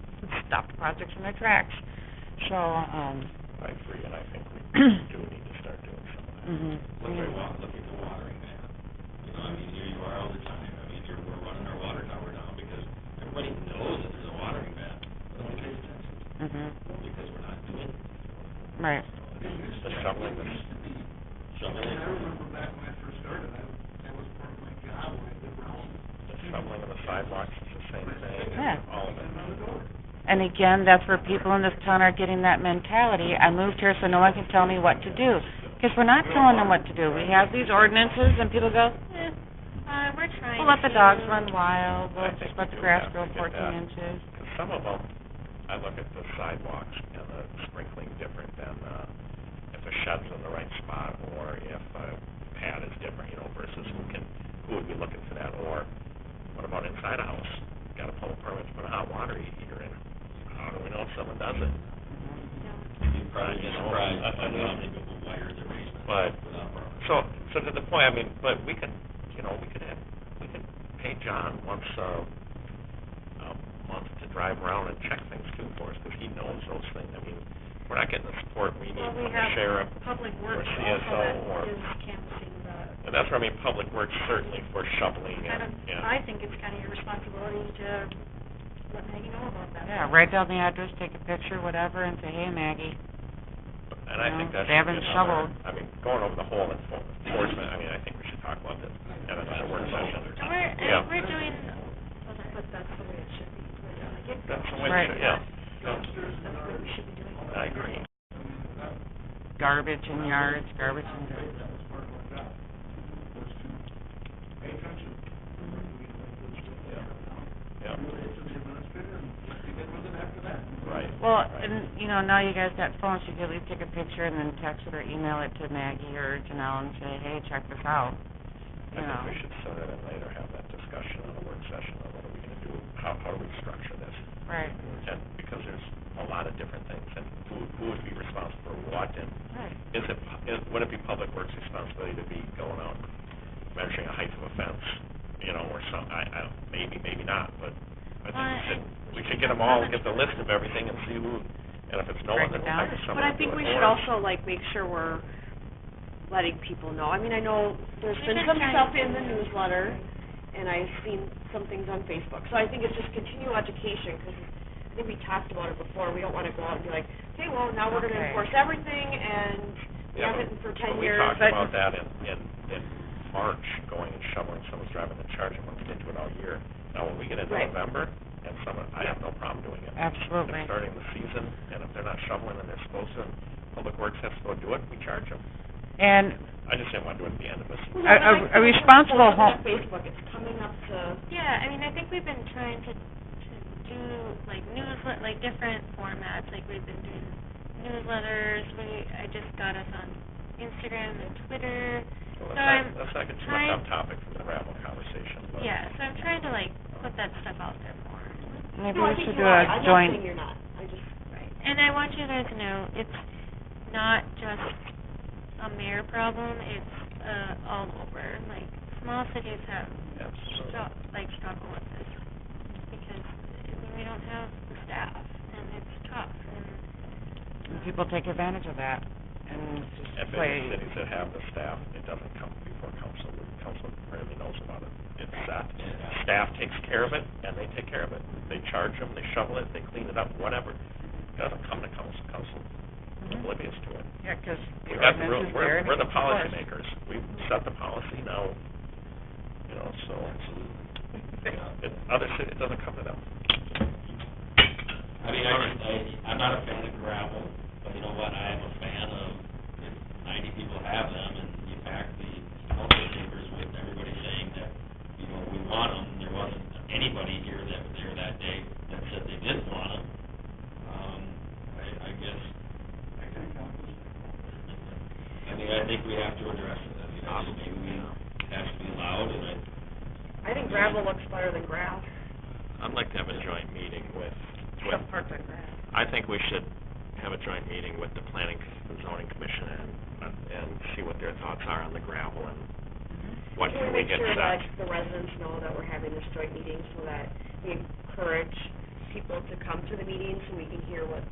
stopped projects in their tracks. So, I agree, and I think we do need to start doing some of that. Look at the watering man. You know, I mean, here you are all the time. I mean, we're running our water tower down because everybody knows that there's a watering man. But nobody pays attention because we're not doing it. Right. The shoveling, Shoveling. I remember back when I first started, that was part of my job when I did rounds. the shoveling of the sidewalks is the same thing, Yeah. all of it. And again, that's where people in this town are getting that mentality. I moved here so no one can tell me what to do. Because we're not telling them what to do. We have these ordinances and people go, we're trying to... we'll let the dogs run wild, I we'll think just let we the do grass have grow to get 14 that. inches. Because some of them, I look at the sidewalks and the sprinkling different than, if a shed's in the right spot, or if a pad is different, you know, versus who would be looking for that, or what about inside a house? Gotta pull a permit to put a hot water heater in. How do we know if someone does it? You'd probably be surprised how many people wire their basement But, without permit. so to the point, I mean, but we could, you know, we could pay John once a month to drive around and check things too for us, because he knows those things. I mean, we're not getting the support we need Well, we from the have sheriff, Public or Works CSO, also or, that is canvassing the, and that's where I mean, Public Works certainly for shoveling kind of, and, yeah. I think it's kind of your responsibility to let Maggie know about that. Yeah, write down the address, take a picture, whatever, and say, hey, Maggie. And I think that They should haven't be another, shoveled. I mean, going over the whole enforcement, I mean, I think we should talk about this at another work session. Yeah. We're doing, But that's the way it should be. That's the way, Right. it should- yeah, Dumpsters, that's the way we should be doing it. I agree. Garbage in yards, garbage in yards. That was part of our job, was to pay attention. Yeah. Yeah. Relate to the administration. it and be good with it after that. Right. Well, and, you know, now you guys got phones, you could at least take a picture and then text it or email it to Maggie or Janelle and say, hey, check this out, I you know. think we should sooner than later have that discussion on a work session on what are we gonna do, how do we structure this? Right, And, because there's a lot of different things, and who would be responsible for what, and right. would it be Public Works' responsibility to be going out measuring a height of a fence, you know, or maybe not, but I think we should get them all, get the list of everything and see who, and if it's no one, then we'll hire someone But I to think do we it. should Or- also, like, make sure we're letting people know. I mean, I know there's We've been been some trying stuff to- in the newsletter, and I've seen some things on Facebook. So I think it's just continual education, because I think we talked about it before. We don't want to go out and be like, okay, well, now we're going to Okay. enforce everything, and we Yeah, haven't for 10 but years. we talked but- about that in March, going and shoveling someone's driving and charging them, we didn't do it all year. Now, when we get into Right. November, and I have no problem doing it. Absolutely. It's starting the season, and if they're not shoveling and they're supposed to, Public Works has to go do it, we charge them. And I just didn't want to do it at the end of this. Well, A- no, but a- like, a responsible posting on home- Facebook, it's coming up to... Yeah, I mean, I think we've been trying to do, like, like, different formats, like, we've been doing newsletters, I just got us on Instagram and Twitter, Well, so I'm let's not get too trying- much off topic from the gravel conversation, but. yeah, so I'm trying to, like, put that stuff out there more. maybe No, I we think should you're do right. a I'm not joint, saying you're not. I just... Right. And I want you guys to know, it's not just a mayor problem, it's, all over. Like, small cities have struggle with this, because we don't have the staff, and it's tough, and people take advantage of that and just And play. many cities that have the staff, it doesn't come before council, council rarely knows about it. It's set, staff takes care of it, and they take care of it. They charge them, they shovel it, they clean it up, whatever. It doesn't come to council, oblivious to it. Yeah, 'cause the We got the ordinance rules, is there and we're the it's enforced. policymakers. We've set the policy now, you know, so. Other cities, it doesn't come to them. I mean, I'm not a fan of gravel, but you know what, I am a fan of, if 90 people have them, and you pack the council chambers with everybody saying that, you know, we want them, there wasn't anybody here that was there that day that said they didn't want them, I guess, I can accomplish I mean, I think we have to address it, I mean, I just maybe we have to be loud, and I think gravel looks better than grass. I'd like to have a joint meeting with, Some parts are grass. I think we should have a joint meeting with the planning, the zoning commission and see what their thoughts are on the gravel and what Can can we we make get sure set. that the residents know that we're having this joint meeting so that we encourage people to come to the meeting so we can hear what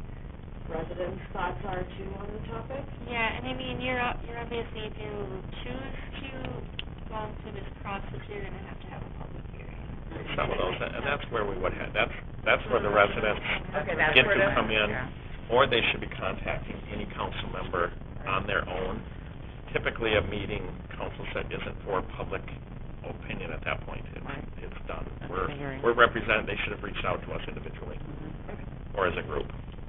residents' thoughts are too on the topic? yeah, and I mean, you're obviously, if you choose to go through this process, you're gonna have to have a public hearing. Some of those, and that's where we would have, that's where the residents Okay, that's get where to it is. come in, Yeah. or they should be contacting any council member on their own. Typically, a meeting, council said, isn't for public opinion at that point. Right. It's done. That's We're the hearing. we're represented, they should have reached out to us individually, or as a group,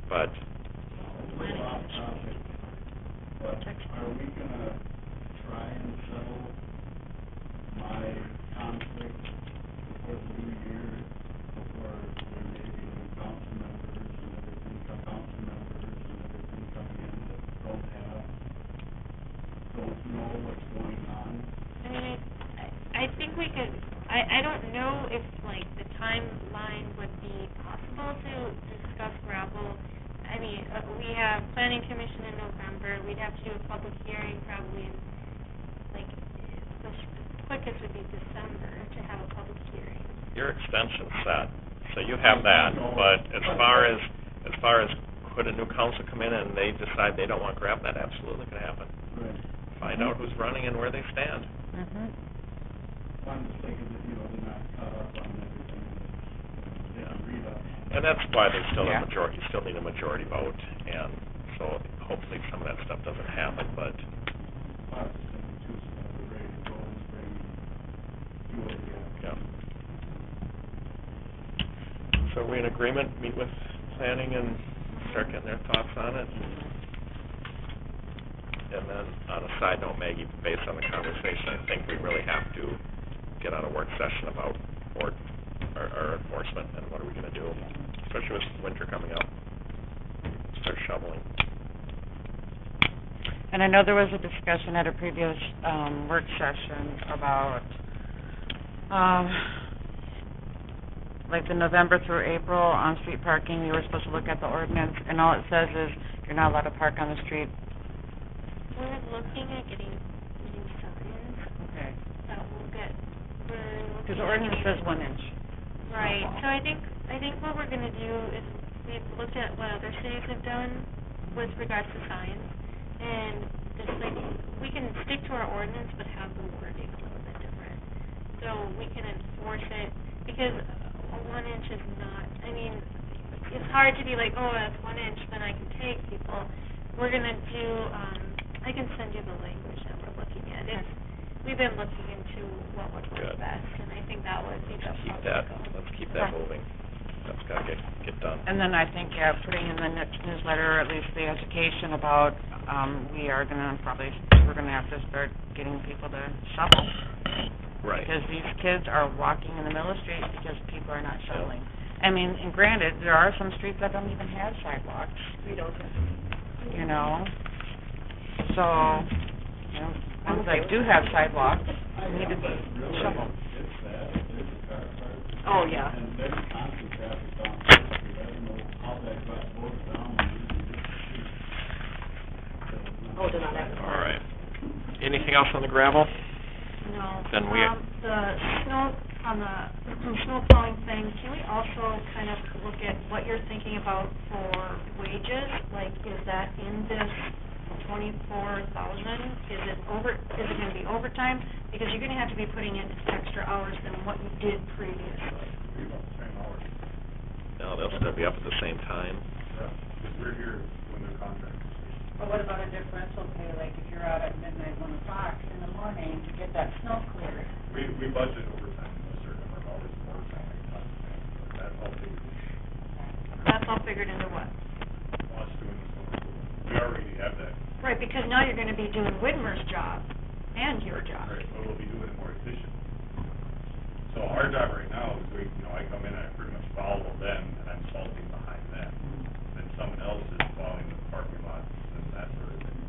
but a little off topic, but are we gonna try and settle my conflict before the new year, before there may be new council members and everything coming in that don't know what's going on? I mean, I think we could, I don't know if, like, the timeline would be possible to discuss gravel. I mean, we have planning commission in November, we'd have to do a public hearing probably in, like, the quickest would be December to have a public hearing. your extension's set, so you have that, but as far as could a new council come in and they decide they don't want gravel, that absolutely could happen. Right. Find out who's running and where they stand. I'm just thinking that, they're not caught up on everything that they can read up. And that's why there's still Yeah. a majority, you still need a majority vote, and so hopefully some of that stuff doesn't happen, but Lots of things too, so that we're ready to go in spring and do what we have. yeah. So are we in agreement, meet with planning and start getting their thoughts on it? And then, on a side note, Maggie, based on the conversation, I think we really have to get on a work session about our our enforcement, and what are we gonna do, especially with winter coming up. Start shoveling. And I know there was a discussion at a previous, work session about, like the November through April on-street parking, we were supposed to look at the ordinance, and all it says is you're not allowed to park on the street. We're looking at getting new signs Okay. that will get, we're looking. Because the ordinance says 1 inch. Right, so I think what we're gonna do is, we've looked at what other cities have done with regards to signs, and just like, we can stick to our ordinance, but have the wording a little bit different. So we can enforce it, because a 1 inch is not, I mean, it's hard to be like, oh, that's 1 inch, then I can take people. We're gonna do, I can send you the language that we're looking at. It's, we've been looking into what would work Good. best, and I think that would be the Let's keep route that, to go. let's keep that moving. That's gotta get done. And then I think, yeah, putting in the newsletter, at least the education about, we're gonna have to start getting people to shovel. Right. Because these kids are walking in the middle of the street because people are not shoveling. I mean, and granted, there are some streets that don't even have sidewalks, We don't have. you know? So, you know, ones that do have sidewalks, need to be shoveled. It's bad, there's a car park. Oh, yeah. And there's constant traffic down there, because I don't know how that got broke down, and Oh, they're not having. All right. Anything else on the gravel? No. Then we- The snow, on the snow plowing thing, can we also kind of look at what you're thinking about for wages? Like, is that in this 24,000? Is it gonna be overtime? Because you're gonna have to be putting in extra hours than what you did previously. We about the same hours. No, they'll still be up at the same time. Yeah, because we're here when the contract is. But what about a differential pay, like if you're out at midnight, 1 o'clock in the morning to get that snow cleared? We budget overtime, a certain number of hours of overtime, that's all figured. That's all figured into what? Us doing the snow removal. We already have that. Right, because now you're gonna be doing Widmer's job and your job. Right, but we'll be doing it more efficient. So our job right now is I come in and I pretty much follow them and I'm salting behind them. Then someone else is following the parking lots and that sort of thing.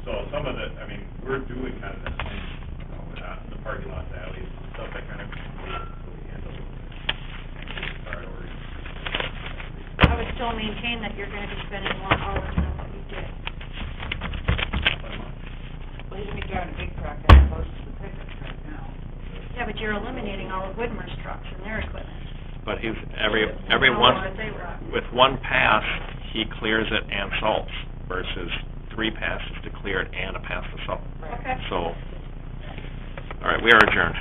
So some of we're doing kind of the same, the parking lots, alleys, stuff that kind of, so we handle priorities. I would still maintain that you're gonna be spending more hours than what you did. Well, he's gonna be driving a big truck as opposed to the pickup truck now. Yeah, but you're eliminating all of Widmer's trucks and their equipment. But he's, every How one, long would they run? with one pass, he clears it and salts, versus 3 passes to clear it and a pass to salt. Okay. So, all right, we are adjourned.